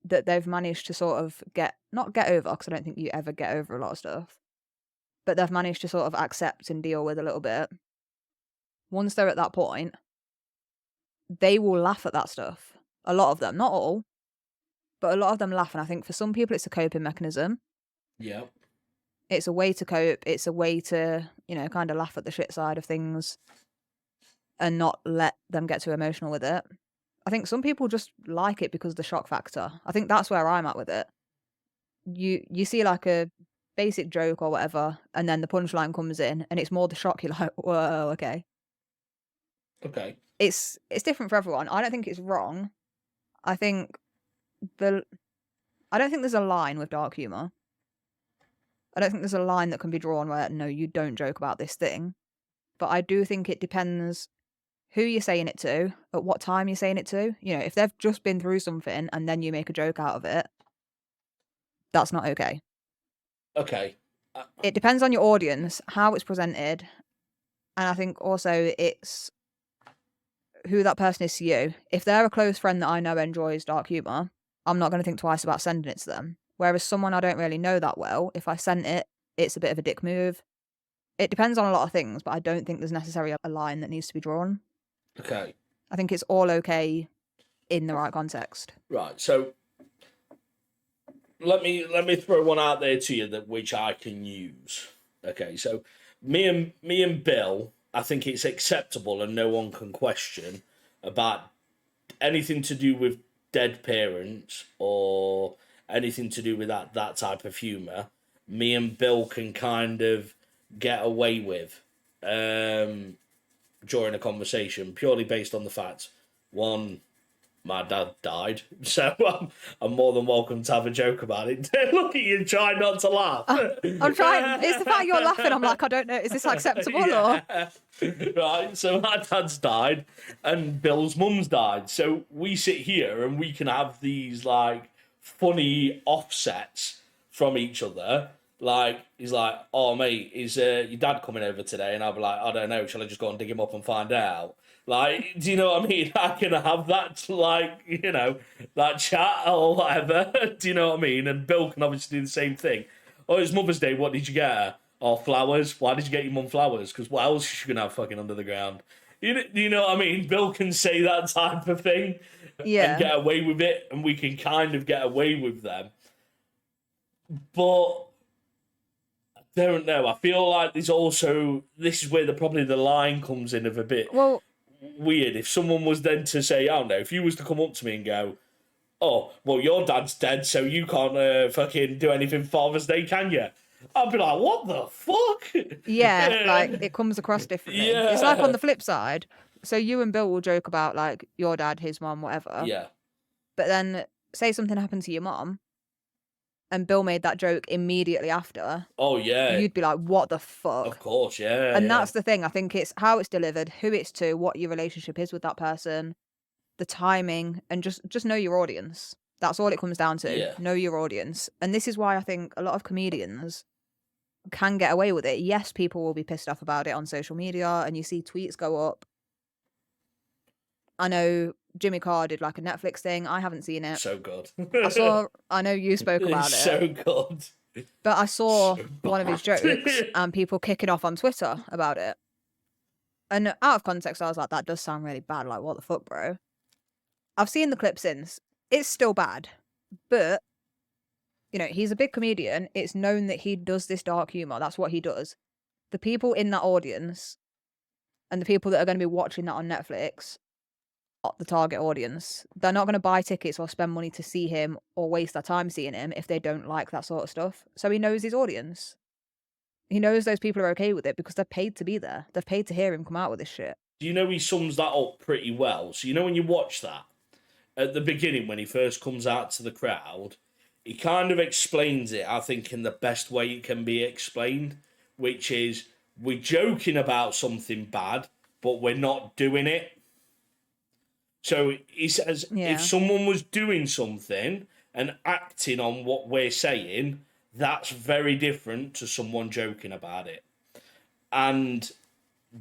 that they've managed to sort of not get over, because I don't think you ever get over a lot of stuff, but they've managed to sort of accept and deal with a little bit. Once they're at that point, they will laugh at that stuff. A lot of them, not all, but a lot of them laugh. And I think for some people, it's a coping mechanism. Yeah. It's a way to cope. It's a way to, kind of laugh at the shit side of things and not let them get too emotional with it. I think some people just like it because of the shock factor. I think that's where I'm at with it. You see like a basic joke or whatever, and then the punchline comes in, and it's more the shock. You're like, whoa, okay. Okay. It's different for everyone. I don't think it's wrong. I don't think there's a line with dark humour. I don't think there's a line that can be drawn where, no, you don't joke about this thing. But I do think it depends who you're saying it to, at what time you're saying it to. If they've just been through something and then you make a joke out of it, that's not okay. Okay. It depends on your audience, how it's presented. And I think also it's who that person is to you. If they're a close friend that I know enjoys dark humour, I'm not going to think twice about sending it to them. Whereas someone I don't really know that well, if I sent it, it's a bit of a dick move. It depends on a lot of things, but I don't think there's necessarily a line that needs to be drawn. Okay. I think it's all okay in the right context. Right. So let me throw one out there to you which I can use. Okay. So me and Bill, I think it's acceptable and no one can question about anything to do with dead parents or anything to do with that type of humour. Me and Bill can kind of get away with during a conversation, purely based on the fact, one, my dad died, so I'm more than welcome to have a joke about it. Look at you, try not to laugh. I'm trying. It's the fact you're laughing. I'm like, I don't know. Is this acceptable or? Right. So my dad's died, and Bill's mum's died. So we sit here and we can have these like funny offsets from each other. Like, he's like, oh, mate, is your dad coming over today? And I'll be like, I don't know, shall I just go and dig him up and find out? Like, do you know what I mean? I can have that, like, that chat or whatever. Do you know what I mean? And Bill can obviously do the same thing. Oh, it's Mother's Day, what did you get her? Oh, flowers. Why did you get your mum flowers? Because what else is she going to have fucking under the ground? You know what I mean? Bill can say that type of thing and get away with it, and we can kind of get away with them. But don't know. I feel like this is where probably the line comes in of a bit weird. If someone was then to say, I don't know, if you was to come up to me and go, oh, well, your dad's dead, so you can't fucking do anything Father's Day, can you? I'd be like, what the fuck? Yeah, like it comes across differently. It's like on Yeah. the flip side. So you and Bill will joke about like your dad, his mom, whatever. Yeah. But then say something happened to your mom and Bill made that joke immediately after. Oh, yeah. You'd be like, what the fuck? Of course, yeah. And yeah. that's the thing. I think it's how it's delivered, who it's to, what your relationship is with that person, the timing, and just know your audience. That's all it comes down to. Yeah. Know your audience. And this is why I think a lot of comedians can get away with it. Yes, people will be pissed off about it on social media and you see tweets go up. I know Jimmy Carr did like a Netflix thing. I haven't seen it. So good. I know you spoke about it. So good. But I saw So one of his bad. jokes and people kicking off on Twitter about it. And out of context, I was like, that does sound really bad. Like, what the fuck, bro? I've seen the clip since. It's still bad. But, you know, he's a big comedian. It's known that he does this dark humor. That's what he does. The people in that audience and the people that are going to be watching that on Netflix, not the target audience. They're not going to buy tickets or spend money to see him or waste their time seeing him if they don't like that sort of stuff. So he knows his audience. He knows those people are okay with it because they're paid to be there. They've paid to hear him come out with this shit. Do you know he sums that up pretty well? So, you know, when you watch that, at the beginning, when he first comes out to the crowd, he kind of explains it, I think, in the best way it can be explained, which is we're joking about something bad, but we're not doing it. So he says if someone was doing something and acting on what we're saying, that's very different to someone joking about it. And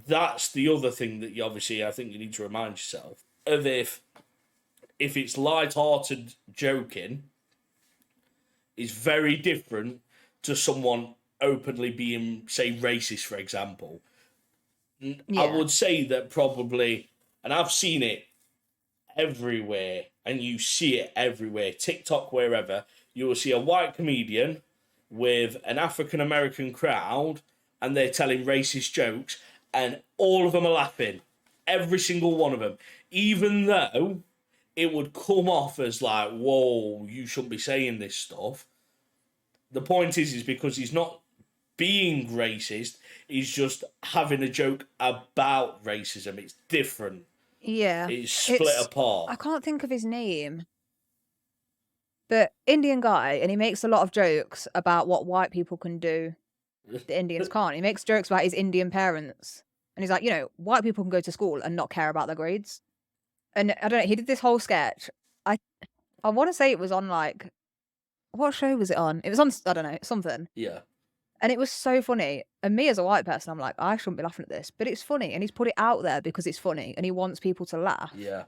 that's the other thing that you obviously, I think you need to remind yourself of. If it's light-hearted joking, is very different to someone openly being, say, racist, for example. I would say that probably, and I've seen it everywhere, and you see it everywhere, TikTok, wherever, you will see a white comedian with an African-American crowd, and they're telling racist jokes, and all of them are laughing. Every single one of them. Even though it would come off as like, whoa, you shouldn't be saying this stuff. The point is because he's not being racist, he's just having a joke about racism. It's different. Yeah. It's split apart. I can't think of his name. But Indian guy, and he makes a lot of jokes about what white people can do the Indians can't. He makes jokes about his Indian parents. And he's like, you know, white people can go to school and not care about their grades. And I don't know, he did this whole sketch. I want to say it was on like, what show was it on? It was on, I don't know, something. Yeah. And it was so funny. And me as a white person, I'm like, I shouldn't be laughing at this. But it's funny. And he's put it out there because it's funny. And he wants people to laugh. Yeah.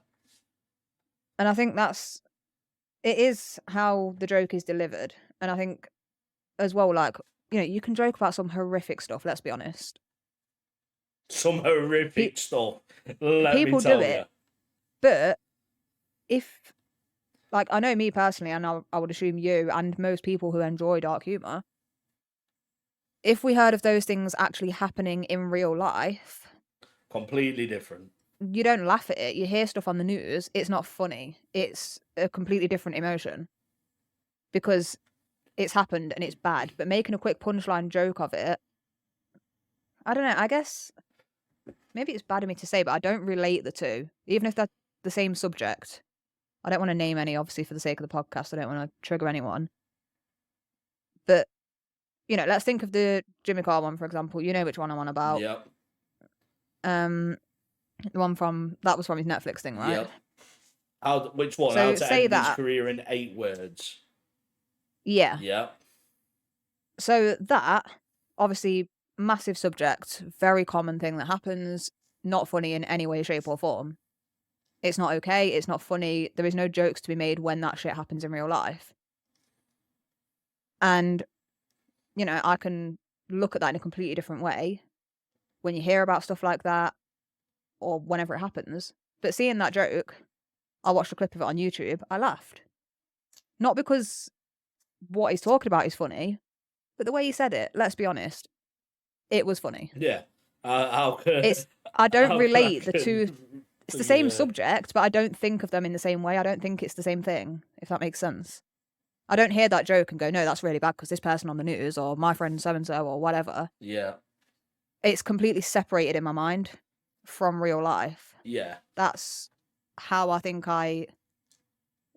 And I think it is how the joke is delivered. And I think as well, like, you know, you can joke about some horrific stuff, let's be honest. Some horrific stuff. Let people me tell do it. you. But if, like, I know me personally, and I would assume you and most people who enjoy dark humour, if we heard of those things actually happening in real life, completely different. You don't laugh at it. You hear stuff on the news. It's not funny. It's a completely different emotion because it's happened and it's bad. But making a quick punchline joke of it, I don't know. I guess maybe it's bad of me to say, but I don't relate the two, even if they're the same subject. I don't want to name any, obviously, for the sake of the podcast. I don't want to trigger anyone. But, you know, let's think of the Jimmy Carr one, for example. You know which one I'm on about. Yep. The one that was from his Netflix thing, right? Yep. Which one? So How to say end his that. career in 8 words. Yeah. Yep. So that, obviously, massive subject, very common thing that happens, not funny in any way, shape or form. It's not okay, it's not funny, there is no jokes to be made when that shit happens in real life. And, you know, I can look at that in a completely different way when you hear about stuff like that or whenever it happens. But seeing that joke, I watched a clip of it on YouTube, I laughed. Not because what he's talking about is funny, but the way he said it, let's be honest, it was funny. Yeah. I don't relate the two. It's the same Yeah. subject, but I don't think of them in the same way. I don't think it's the same thing, if that makes sense. I don't hear that joke and go, no, that's really bad because this person on the news or my friend so-and-so or whatever. Yeah. It's completely separated in my mind from real life. Yeah. That's how I think I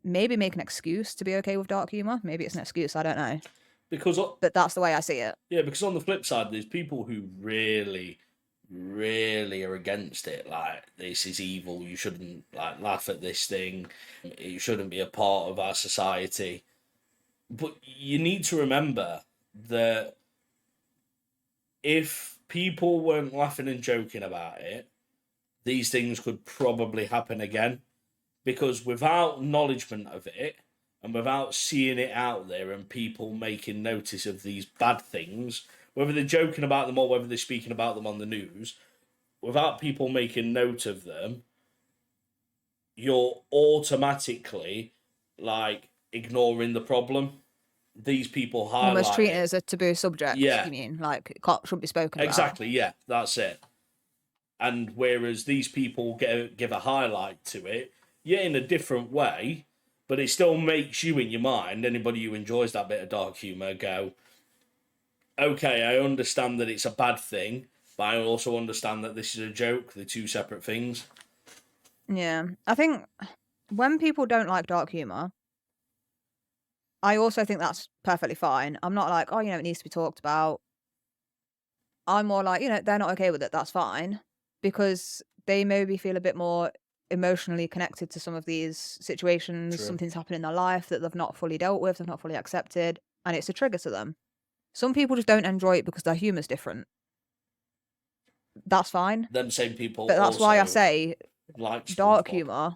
maybe make an excuse to be okay with dark humour. Maybe it's an excuse, I don't know. Because But that's the way I see it. yeah, because on the flip side, there's people who really, really are against it. Like, this is evil. You shouldn't like laugh at this thing. It shouldn't be a part of our society. But you need to remember that if people weren't laughing and joking about it, these things could probably happen again. Because without acknowledgement of it, and without seeing it out there and people making notice of these bad things, whether they're joking about them or whether they're speaking about them on the news, without people making note of them, you're automatically, like, ignoring the problem. These people highlight Almost treating it it. as a taboo subject, Yeah. you mean? Like, it shouldn't be spoken about. Exactly, yeah, that's it. And whereas these people give a highlight to it, yeah, in a different way, but it still makes you, in your mind, anybody who enjoys that bit of dark humour, go, okay, I understand that it's a bad thing, but I also understand that this is a joke. They're two separate things. Yeah. I think when people don't like dark humour, I also think that's perfectly fine. I'm not like, oh, it needs to be talked about. I'm more like, they're not okay with it. That's fine. Because they maybe feel a bit more emotionally connected to some of these situations. True. Something's happened in their life that they've not fully dealt with, they've not fully accepted, and it's a trigger to them. Some people just don't enjoy it because their humour's different. That's fine. Them same people. But that's why I also say like dark SpongeBob. humour.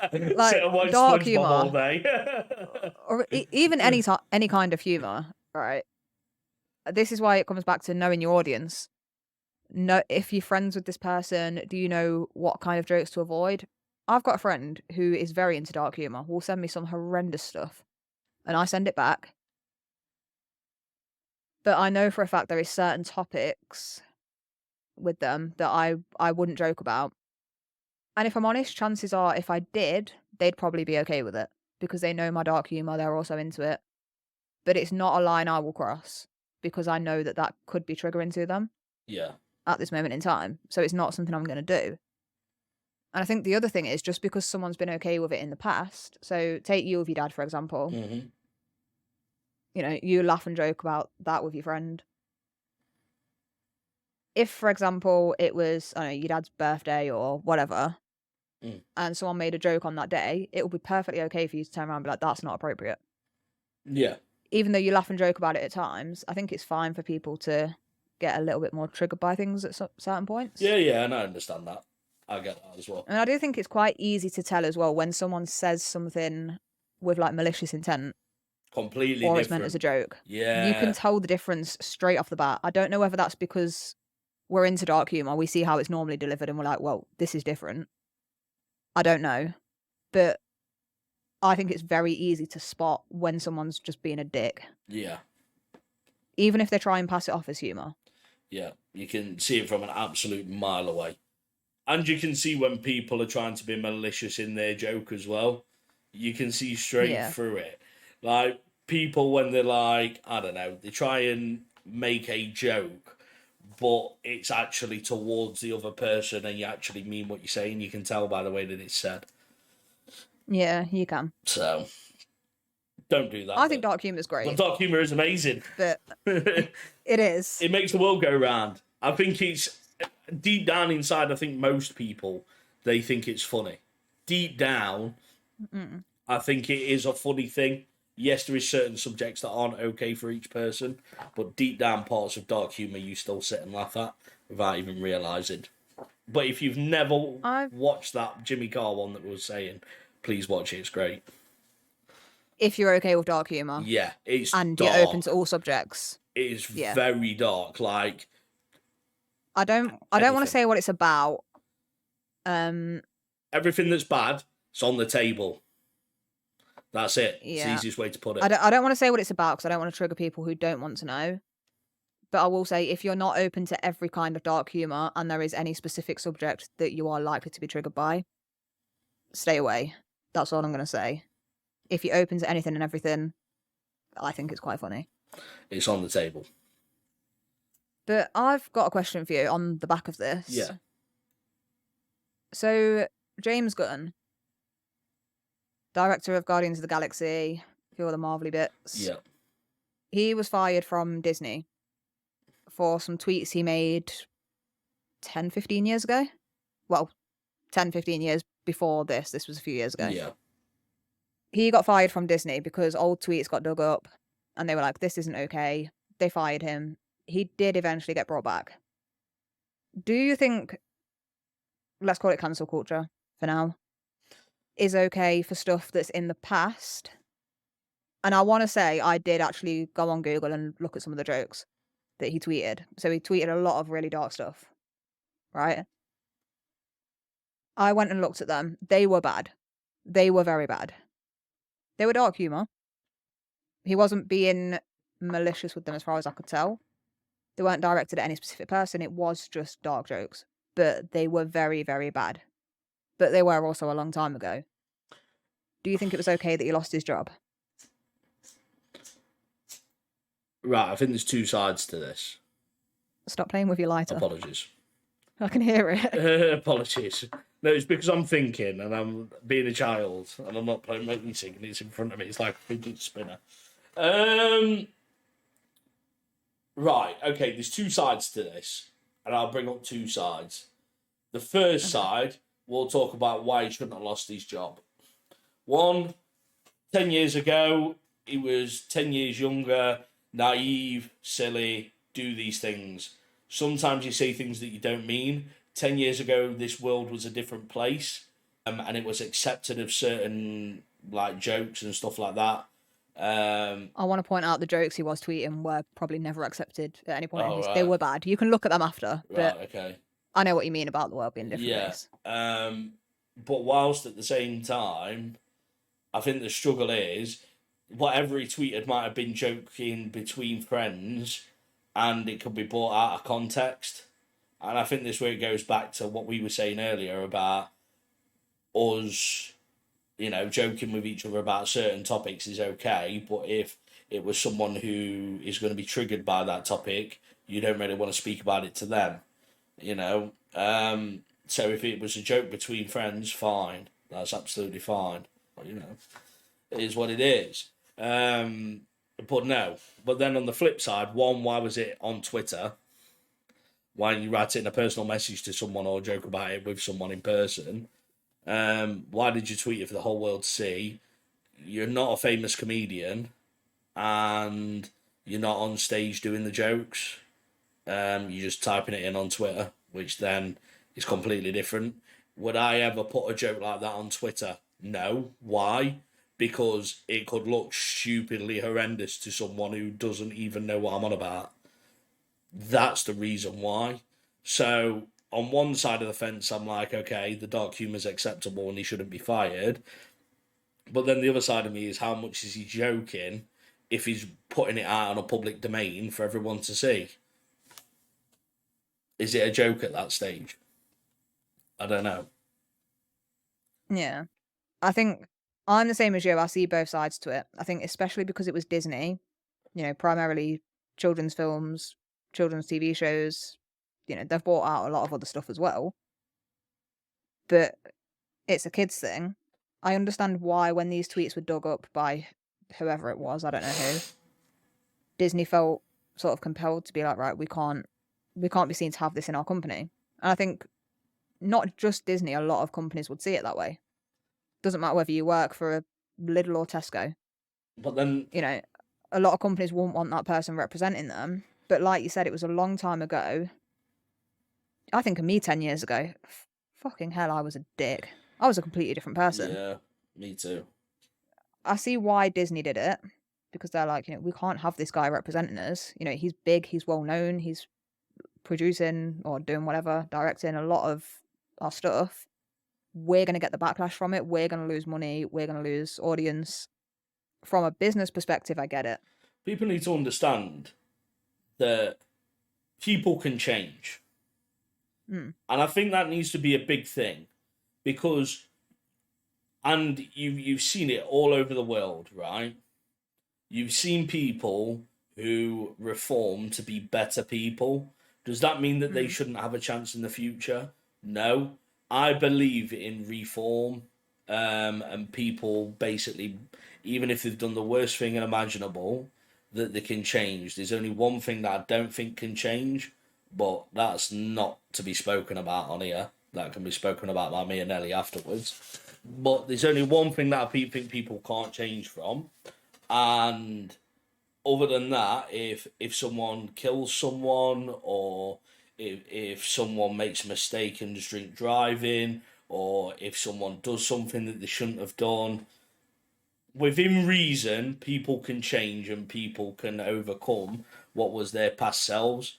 Sit and watch dark SpongeBob humour. all day. Or even any kind of humour, right? This is why it comes back to knowing your audience. Know if you're friends with this person, do you know what kind of jokes to avoid? I've got a friend who is very into dark humour, will send me some horrendous stuff, and I send it back. But I know for a fact there is certain topics with them that I wouldn't joke about. And if I'm honest, chances are if I did, they'd probably be okay with it because they know my dark humour, they're also into it. But it's not a line I will cross because I know that could be triggering to them. Yeah. At this moment in time. So it's not something I'm going to do. And I think the other thing is just because someone's been okay with it in the past. So take you with your dad, for example. Mm-hmm. You laugh and joke about that with your friend. If, for example, it was, I don't know, your dad's birthday or whatever, and someone made a joke on that day, it would be perfectly okay for you to turn around and be like, that's not appropriate. Yeah. Even though you laugh and joke about it at times, I think it's fine for people to get a little bit more triggered by things at certain points. Yeah, and I understand that. I get that as well. And I do think it's quite easy to tell as well when someone says something with like malicious intent. Completely or different. it's meant as a joke. Yeah. You can tell the difference straight off the bat. I don't know whether that's because we're into dark humour, we see how it's normally delivered and we're like, well, this is different. I don't know. But I think it's very easy to spot when someone's just being a dick. Yeah. Even if they try and pass it off as humour. Yeah, you can see it from an absolute mile away. And you can see when people are trying to be malicious in their joke as well. You can see straight through it. Like, people when they're like, I don't know, they try and make a joke, but it's actually towards the other person and you actually mean what you're saying. You can tell by the way that it's said. Yeah, you can. So, don't do that. I think dark humour is great. But dark humour is amazing. But it is. It makes the world go round. I think it's, deep down inside, I think most people, they think it's funny. Deep down, I think it is a funny thing. Yes, there is certain subjects that aren't okay for each person, but deep down parts of dark humour you still sit and laugh at without even realising. But if you've never watched that Jimmy Carr one that we were saying, please watch it, it's great. If you're okay with dark humour. Yeah, it's and dark. you're open to all subjects. It is very dark. Like, I don't want to say what it's about. Everything that's bad, it's on the table. That's it. Yeah. It's the easiest way to put it. I don't want to say what it's about because I don't want to trigger people who don't want to know. But I will say, if you're not open to every kind of dark humour and there is any specific subject that you are likely to be triggered by, stay away. That's all I'm going to say. If you're open to anything and everything, I think it's quite funny. It's on the table. But I've got a question for you on the back of this. Yeah. So, James Gunn, director of Guardians of the Galaxy, a few other Marvel-y bits. Yeah. He was fired from Disney for some tweets he made 10, 15 years ago. Well, 10, 15 years before this. This was a few years ago. Yeah. He got fired from Disney because old tweets got dug up and they were like, this isn't okay. They fired him. He did eventually get brought back. Do you think, let's call it cancel culture for now, is okay for stuff that's in the past? And I want to say I did actually go on Google and look at some of the jokes that he tweeted. So he tweeted a lot of really dark stuff, right? I went and looked at them. They were bad. They were very bad. They were dark humour. He wasn't being malicious with them as far as I could tell. They weren't directed at any specific person. It was just dark jokes. But they were very, very bad. But they were also a long time ago. Do you think it was okay that he lost his job? Right, I think there's two sides to this. Stop playing with your lighter. Apologies. I can hear it. Apologies. No, it's because I'm thinking and I'm being a child and I'm not playing music and it's in front of me. It's like a fidget spinner. Right, okay, there's two sides to this and I'll bring up two sides. The first side, we'll talk about why he shouldn't have lost his job. 10 years ago, he was 10 years younger, naive, silly, do these things. Sometimes you say things that you don't mean. 10 years ago, this world was a different place, and it was accepted of certain like jokes and stuff like that. I want to point out the jokes he was tweeting were probably never accepted at any point. Right. They were bad. You can look at them after, but Right, okay. I know what you mean about the world being a different place. But whilst at the same time, I think the struggle is whatever he tweeted might have been joking between friends and it could be brought out of context. And I think this where it goes back to what we were saying earlier about us, joking with each other about certain topics is okay, but if it was someone who is going to be triggered by that topic, you don't really want to speak about it to them, So if it was a joke between friends, fine. That's absolutely fine. But, it is what it is. But no. But then on the flip side, why was it on Twitter? Why don't you write it in a personal message to someone or joke about it with someone in person? Why did you tweet it for the whole world to see? You're not a famous comedian and you're not on stage doing the jokes. You're just typing it in on Twitter, which then is completely different. Would I ever put a joke like that on Twitter? No. Why? Because it could look stupidly horrendous to someone who doesn't even know what I'm on about. That's the reason why. So on one side of the fence, I'm like, okay, the dark humour is acceptable and he shouldn't be fired. But then the other side of me is how much is he joking if he's putting it out on a public domain for everyone to see? Is it a joke at that stage? I don't know. Yeah. I think I'm the same as you. I see both sides to it. I think especially because it was Disney, primarily children's films, children's TV shows, they've brought out a lot of other stuff as well. But it's a kids thing. I understand why when these tweets were dug up by whoever it was, I don't know who, Disney felt sort of compelled to be like, right, we can't be seen to have this in our company. And I think not just Disney, a lot of companies would see it that way. Doesn't matter whether you work for a Lidl or Tesco. But then, a lot of companies won't want that person representing them. But like you said, it was a long time ago. I think of me 10 years ago. Fucking hell, I was a dick. I was a completely different person. Yeah, me too. I see why Disney did it. Because they're like, we can't have this guy representing us. He's big, he's well known, he's producing or doing whatever, directing a lot of our stuff. We're going to get the backlash from it. We're going to lose money. We're going to lose audience. From a business perspective, I get it. People need to understand that people can change. And I think that needs to be a big thing, because, and you've seen it all over the world, right? You've seen people who reform to be better people. Does that mean that they shouldn't have a chance in the future? No. I believe in reform, and people basically, even if they've done the worst thing imaginable, that they can change. There's only one thing that I don't think can change, but that's not to be spoken about on here. That can be spoken about by me and Ellie afterwards. But there's only one thing that I think people can't change from. And other than that, if someone kills someone, or if someone makes a mistake and drink driving, or if someone does something that they shouldn't have done, within reason, people can change and people can overcome what was their past selves.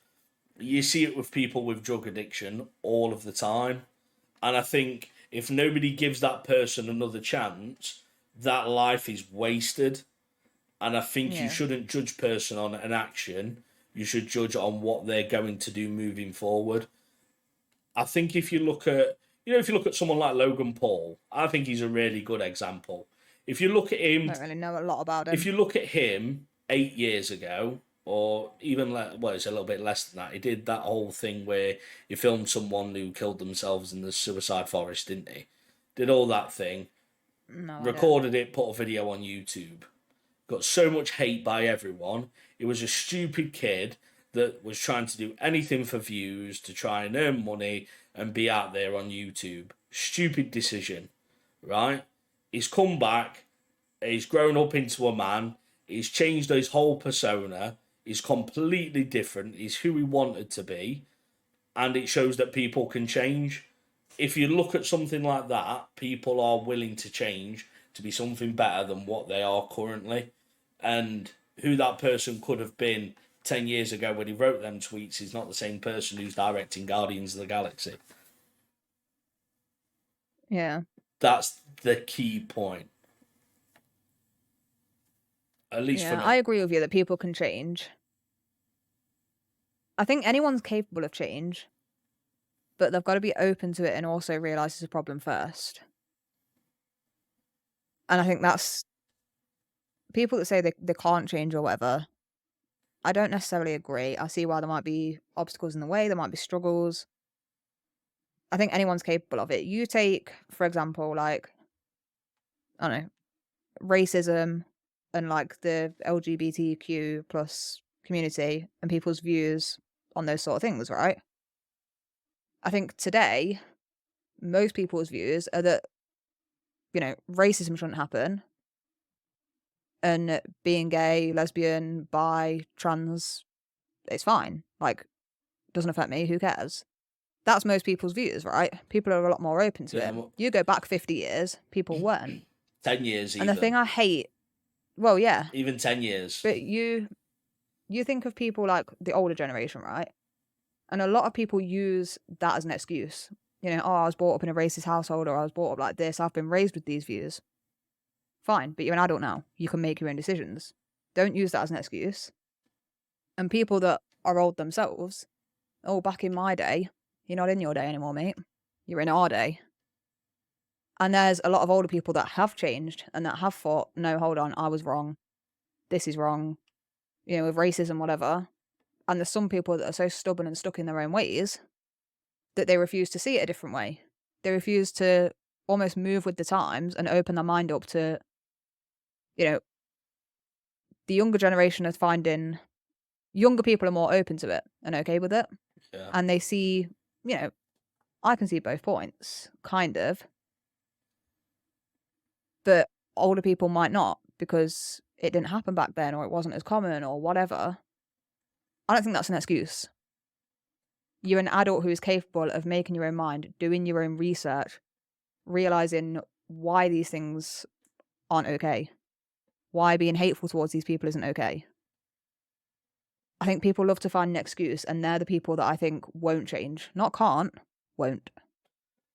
You see it with people with drug addiction all of the time. And I think if nobody gives that person another chance, that life is wasted. And I think you shouldn't judge person on an action. You should judge on what they're going to do moving forward. I think if you look at someone like Logan Paul, I think he's a really good example. If you look at him, I don't really know a lot about him. if you look at him 8 years ago, or even it's a little bit less than that, he did that whole thing where he filmed someone who killed themselves in the suicide forest, didn't he? Did all that thing, recorded it, put a video on YouTube. Got so much hate by everyone. He was a stupid kid that was trying to do anything for views to try and earn money and be out there on YouTube. Stupid decision, right? He's come back. He's grown up into a man. He's changed his whole persona. He's completely different. He's who he wanted to be. And it shows that people can change. If you look at something like that, people are willing to change to be something better than what they are currently. And who that person could have been 10 years ago when he wrote them tweets is not the same person who's directing Guardians of the Galaxy. Yeah. That's the key point. At least for me. I agree with you that people can change. I think anyone's capable of change, but they've got to be open to it and also realise it's a problem first. And I think that's people that say they can't change or whatever. I don't necessarily agree. I see why there might be obstacles in the way, there might be struggles. I think anyone's capable of it. You take, for example, like, I don't know, racism and like the LGBTQ plus community and people's views on those sort of things, right? I think today, most people's views are that, racism shouldn't happen. And being gay, lesbian, bi, trans, it's fine. Like, doesn't affect me, who cares? That's most people's views, right? People are a lot more open to it. You go back 50 years, people weren't. 10 years even. And the thing I hate, well, yeah. Even 10 years. But you think of people like the older generation, right? And a lot of people use that as an excuse. I was brought up in a racist household, or I was brought up like this, I've been raised with these views. Fine, but you're an adult now. You can make your own decisions. Don't use that as an excuse. And people that are old themselves, back in my day, you're not in your day anymore, mate. You're in our day. And there's a lot of older people that have changed and that have thought, no, hold on, I was wrong. This is wrong. With racism, whatever. And there's some people that are so stubborn and stuck in their own ways that they refuse to see it a different way. They refuse to almost move with the times and open their mind up to, the younger generation is finding younger people are more open to it and okay with it. Yeah. And they see, I can see both points, kind of. But older people might not, because it didn't happen back then, or it wasn't as common, or whatever. I don't think that's an excuse. You're an adult who is capable of making your own mind, doing your own research, realising why these things aren't okay. Why being hateful towards these people isn't okay. I think people love to find an excuse, and they're the people that I think won't change. Not can't, won't.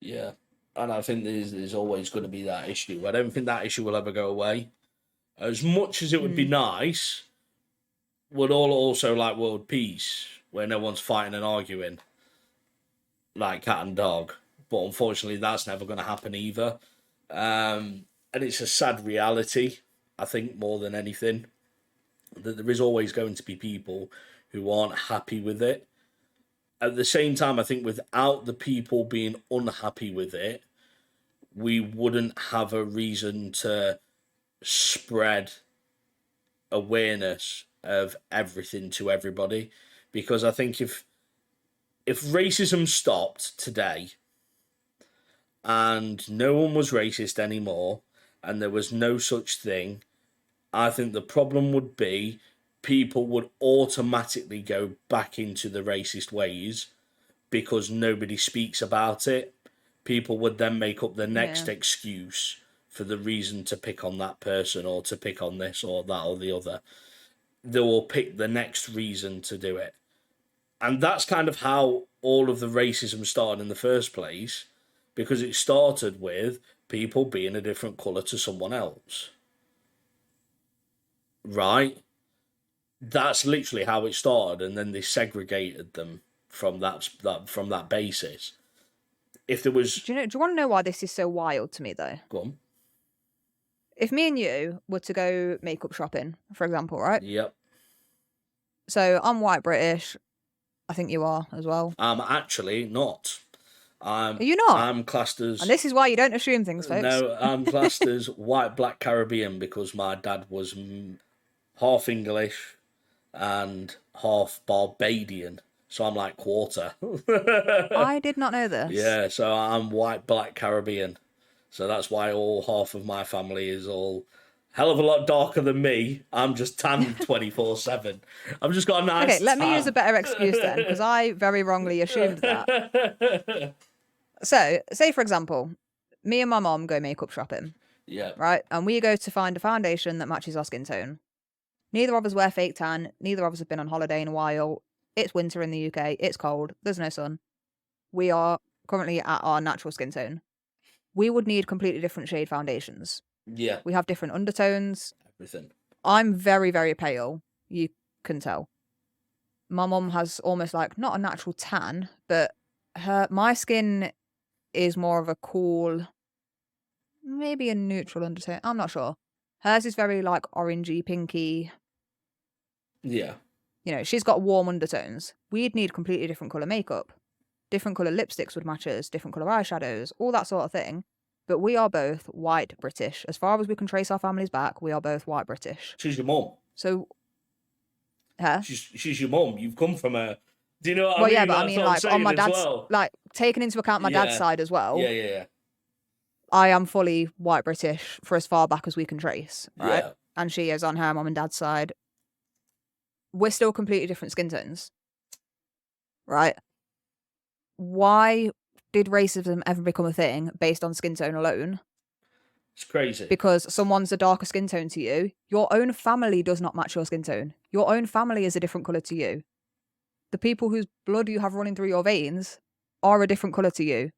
Yeah. And I think there's always going to be that issue. I don't think that issue will ever go away. As much as it would be nice, we'd all also like world peace. where no one's fighting and arguing like cat and dog. But unfortunately, that's never going to happen either. And it's a sad reality, I think, more than anything, that there is always going to be people who aren't happy with it. At the same time, I think without the people being unhappy with it, we wouldn't have a reason to spread awareness of everything to everybody. Because I think if racism stopped today and no one was racist anymore and there was no such thing, I think the problem would be people would automatically go back into the racist ways because nobody speaks about it. People would then make up the next excuse for the reason to pick on that person or to pick on this or that or the other. They will pick the next reason to do it. And that's kind of how all of the racism started in the first place, because it started with people being a different colour to someone else. Right? That's literally how it started, and then they segregated them from that basis. If there was... Do you want to know why this is so wild to me, though? Go on. If me and you were to go makeup shopping, for example, right? Yep. So I'm white British. I think you are as well. I'm actually not. Are you not? I'm classed as... And this is why you don't assume things, folks. No, I'm classed as white black Caribbean because my dad was half English and half Barbadian. So I'm like quarter. I did not know this. Yeah, so I'm white black Caribbean. So that's why all half of my family is all hell of a lot darker than me. I'm just tan 24/7. I've just got a nice Okay, let me tan. use a better excuse then, because I very wrongly assumed that. So, say for example, me and my mom go makeup shopping. Yeah. Right? And we go to find a foundation that matches our skin tone. Neither of us wear fake tan. Neither of us have been on holiday in a while. It's winter in the UK. It's cold. There's no sun. We are currently at our natural skin tone. We would need completely different shade foundations. Yeah. We have different undertones. Everything. I'm very, very pale. You can tell. My mum has almost like, not a natural tan, but my skin is more of a cool, maybe a neutral undertone. I'm not sure. Hers is very like orangey, pinky. Yeah. You know, she's got warm undertones. We'd need completely different colour makeup. Different colour lipsticks would match us, different colour eyeshadows, all that sort of thing. But we are both white British. As far as we can trace our families back, we are both white British. She's your mum. So, her? She's your mum. You've come from a... Do you know what I mean? Yeah, but That's I mean, what I'm like, on saying my as dad's... well. Like, taking into account my dad's side as well. Yeah. I am fully white British for as far back as we can trace, right? Yeah. And she is on her mum and dad's side. We're still completely different skin tones, right? Why did racism ever become a thing based on skin tone alone? It's crazy. Because someone's a darker skin tone to you. Your own family does not match your skin tone. Your own family is a different colour to you. The people whose blood you have running through your veins are a different colour to you.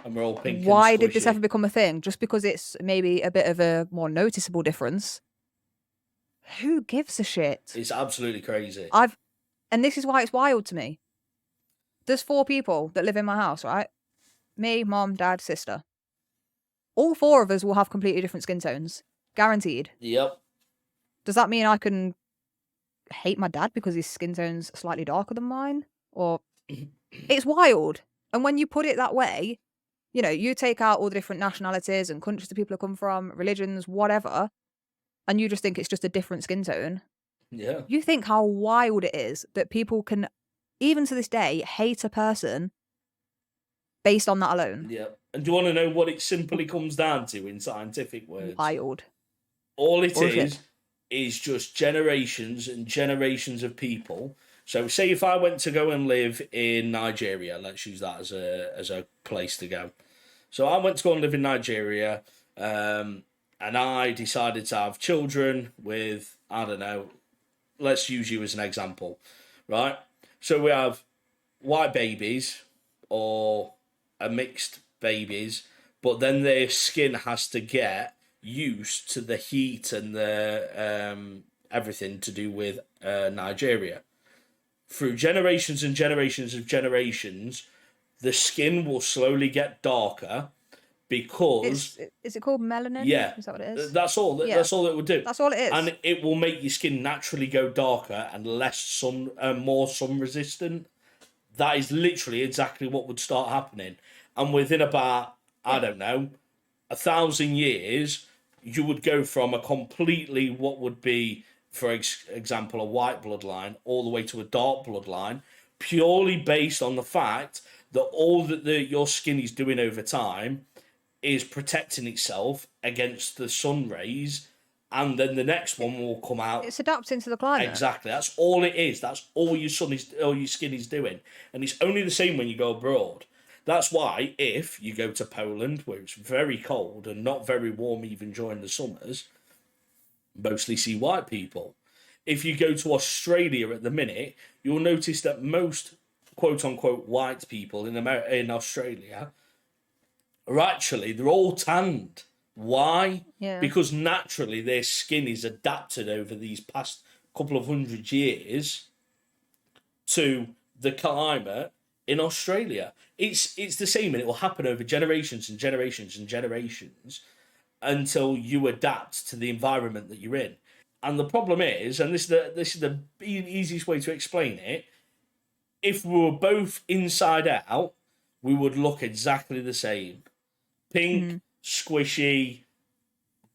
And we're all pink. Why did this ever become a thing? Just because it's maybe a bit of a more noticeable difference. Who gives a shit? It's absolutely crazy. And this is why it's wild to me. There's 4 people that live in my house, right? Me, mom, dad, sister. All 4 of us will have completely different skin tones. Guaranteed. Yep. Does that mean I can hate my dad because his skin tone's slightly darker than mine? Or it's wild. And when you put it that way, you know, you take out all the different nationalities and countries that people have come from, religions, whatever, and you just think it's just a different skin tone. Yeah. You think how wild it is that people can, even to this day, hate a person based on that alone. Yeah. And do you want to know what it simply comes down to in scientific words? Wild. All it Bullshit. is just generations and generations of people. So say if I went to go and live in Nigeria, let's use that as a place to go. So I went to go and live in Nigeria, and I decided to have children with, I don't know, let's use you as an example, right? So we have white babies or a mixed babies, but then their skin has to get used to the heat and the everything to do with Nigeria. through generations and generations of generations, the skin will slowly get darker because Is it called melanin? yeah, Is that what it is? that's all. Yeah. That's all it would do. That's all it is. And it will make your skin naturally go darker and less sun, more sun resistant. That is literally exactly what would start happening. And within about, I don't know, 1,000 years, you would go from a completely what would be, for example, a white bloodline all the way to a dark bloodline, purely based on the fact that all that your skin is doing over time is protecting itself against the sun rays, and then the next one will come out. It's adapting to the climate. Exactly. That's all it is. That's all your skin is doing, and it's only the same when you go abroad. That's why if you go to Poland, where it's very cold and not very warm even during the summers, mostly see white people. If you go to Australia at the minute, you'll notice that most quote-unquote white people in Australia are actually, they're all tanned. Why? Yeah. Because naturally their skin is adapted over these past couple of 100 years to the climate in Australia. It's the same, and it will happen over generations and generations and generations until you adapt to the environment that you're in. And the problem is, and this is the easiest way to explain it, if we were both inside out, we would look exactly the same. Pink, squishy,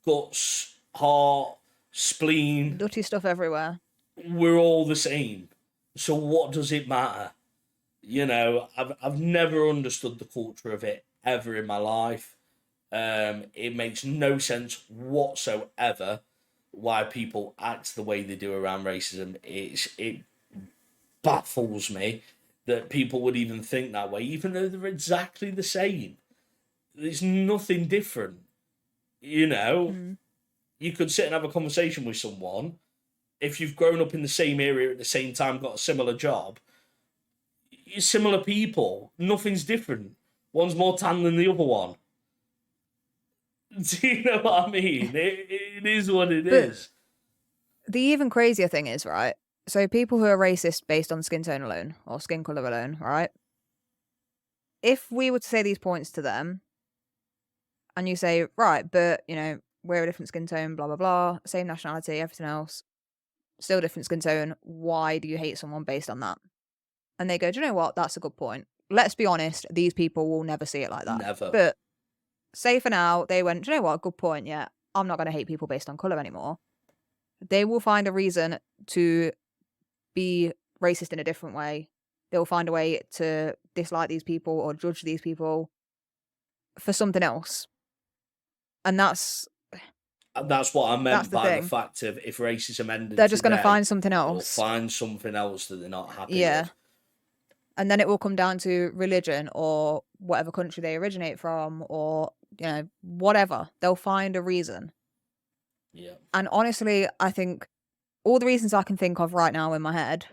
guts, heart, spleen. Dirty stuff everywhere. We're all the same. So what does it matter? You know, I've never understood the culture of it ever in my life. It makes no sense whatsoever why people act the way they do around racism. It baffles me that people would even think that way, even though they're exactly the same. There's nothing different. You know, you could sit and have a conversation with someone. If you've grown up in the same area at the same time, got a similar job, you're similar people. Nothing's different. One's more tan than the other one. Do you know what I mean? It is what it is. The even crazier thing is, right? So people who are racist based on skin tone alone or skin color alone, right? If we were to say these points to them and you say, right, but, you know, we're a different skin tone, blah, blah, blah, same nationality, everything else, still different skin tone, why do you hate someone based on that? And they go, do you know what? That's a good point. Let's be honest, these people will never see it like that. Never. But say for now, they went, do you know what? Good point, yeah. I'm not going to hate people based on colour anymore. They will find a reason to be racist in a different way. They'll find a way to dislike these people or judge these people for something else. And that's what I meant by thing. the fact of if racism ended, they're just going to today, find something else. they'll find something else that they're not happy Yeah. with. And then it will come down to religion or whatever country they originate from or, you know, whatever. They'll find a reason. Yeah. And honestly, I think all the reasons I can think of right now in my head,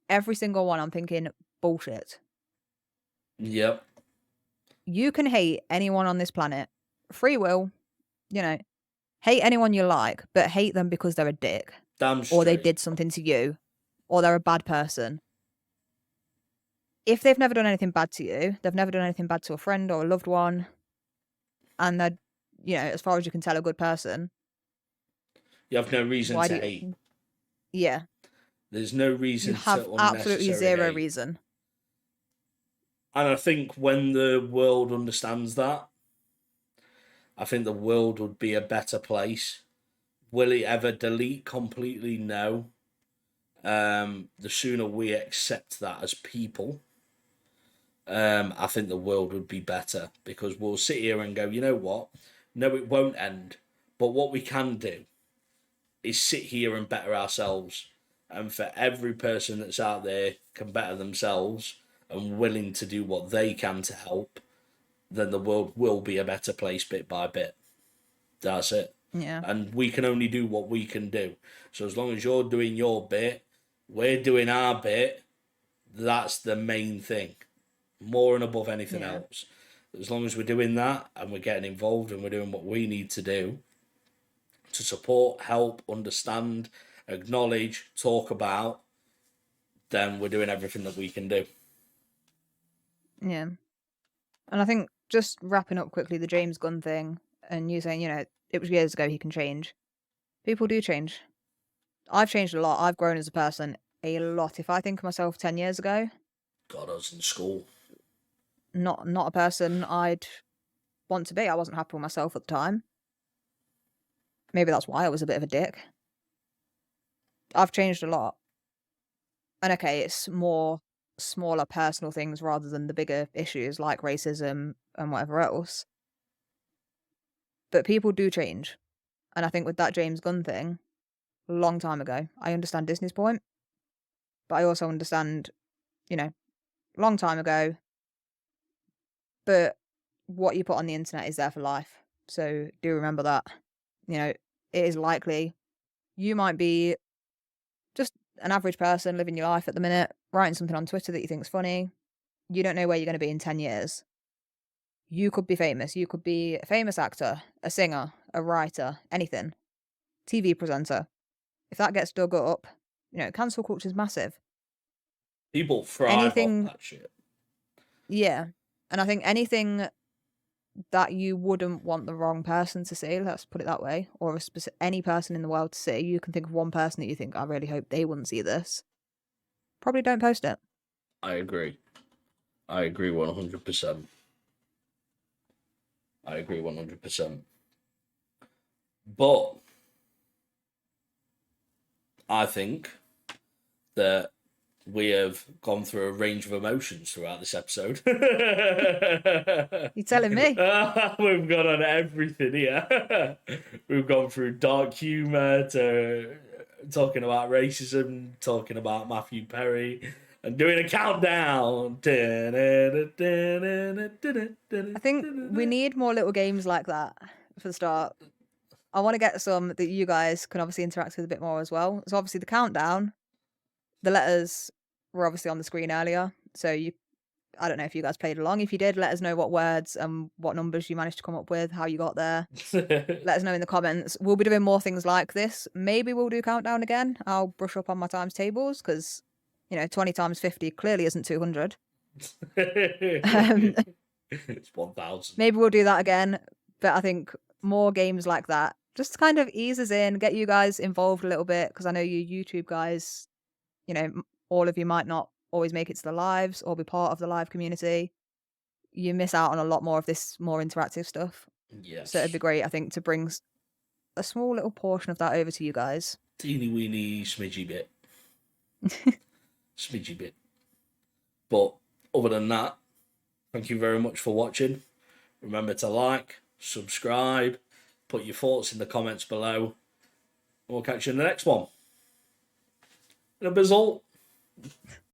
every single one I'm thinking, bullshit. Yep. You can hate anyone on this planet. Free will, you know, hate anyone you like, but hate them because they're a dick. Damn straight. Or they did something to you. Or they're a bad person. If they've never done anything bad to you, they've never done anything bad to a friend or a loved one, and they're, you know, as far as you can tell, a good person. You have no reason to hate. Yeah. There's no reason you have to absolutely zero hate. reason. And I think when the world understands that, I think the world would be a better place. Will it ever delete completely? No. The sooner we accept that as people, I think the world would be better, because we'll sit here and go, you know what? No, it won't end. But what we can do is sit here and better ourselves. And for every person that's out there can better themselves and willing to do what they can to help, then the world will be a better place bit by bit. That's it. Yeah. And we can only do what we can do. So as long as you're doing your bit, we're doing our bit, that's the main thing. More and above anything else. As long as we're doing that and we're getting involved and we're doing what we need to do to support, help, understand, acknowledge, talk about, then we're doing everything that we can do. Yeah. And I think just wrapping up quickly the James Gunn thing and you saying, it was years ago, he can change. People do change. I've changed a lot. I've grown as a person a lot. If I think of myself 10 years ago, God, I was in school. not a person I'd want to be. I wasn't happy with myself at the time. Maybe that's why I was a bit of a dick. I've changed a lot. And okay, it's more smaller personal things rather than the bigger issues like racism and whatever else. But people do change. And I think with that James Gunn thing, a long time ago, I understand Disney's point. But I also understand, long time ago. But what you put on the internet is there for life. So do remember that. It is likely you might be just an average person living your life at the minute, writing something on Twitter that you think's funny. You don't know where you're going to be in 10 years. You could be famous. You could be a famous actor, a singer, a writer, anything. TV presenter. If that gets dug up, cancel culture's massive. People thrive off that shit. Yeah. And I think anything that you wouldn't want the wrong person to see, let's put it that way, or any person in the world to see, you can think of one person that you think, I really hope they wouldn't see this. Probably don't post it. I agree 100%. I agree 100%. But I think that we have gone through a range of emotions throughout this episode. You telling me? We've gone on everything here. We've gone through dark humour to talking about racism, talking about Matthew Perry, and doing a countdown. I think we need more little games like that for the start. I want to get some that you guys can obviously interact with a bit more as well. So obviously the countdown, the letters were obviously on the screen earlier. So I don't know if you guys played along. If you did, let us know what words and what numbers you managed to come up with, how you got there. Let us know in the comments. We'll be doing more things like this. Maybe we'll do countdown again. I'll brush up on my times tables because, 20 times 50 clearly isn't 200. It's 1,000. Maybe we'll do that again. But I think more games like that just kind of ease us in, get you guys involved a little bit because I know you YouTube guys, all of you might not always make it to the lives or be part of the live community. You miss out on a lot more of this more interactive stuff. Yes. So it'd be great, I think, to bring a small little portion of that over to you guys. Teeny weeny smidgy bit. Smidgy bit. But other than that, thank you very much for watching. Remember to like, subscribe, put your thoughts in the comments below. We'll catch you in the next one. In a bizzle.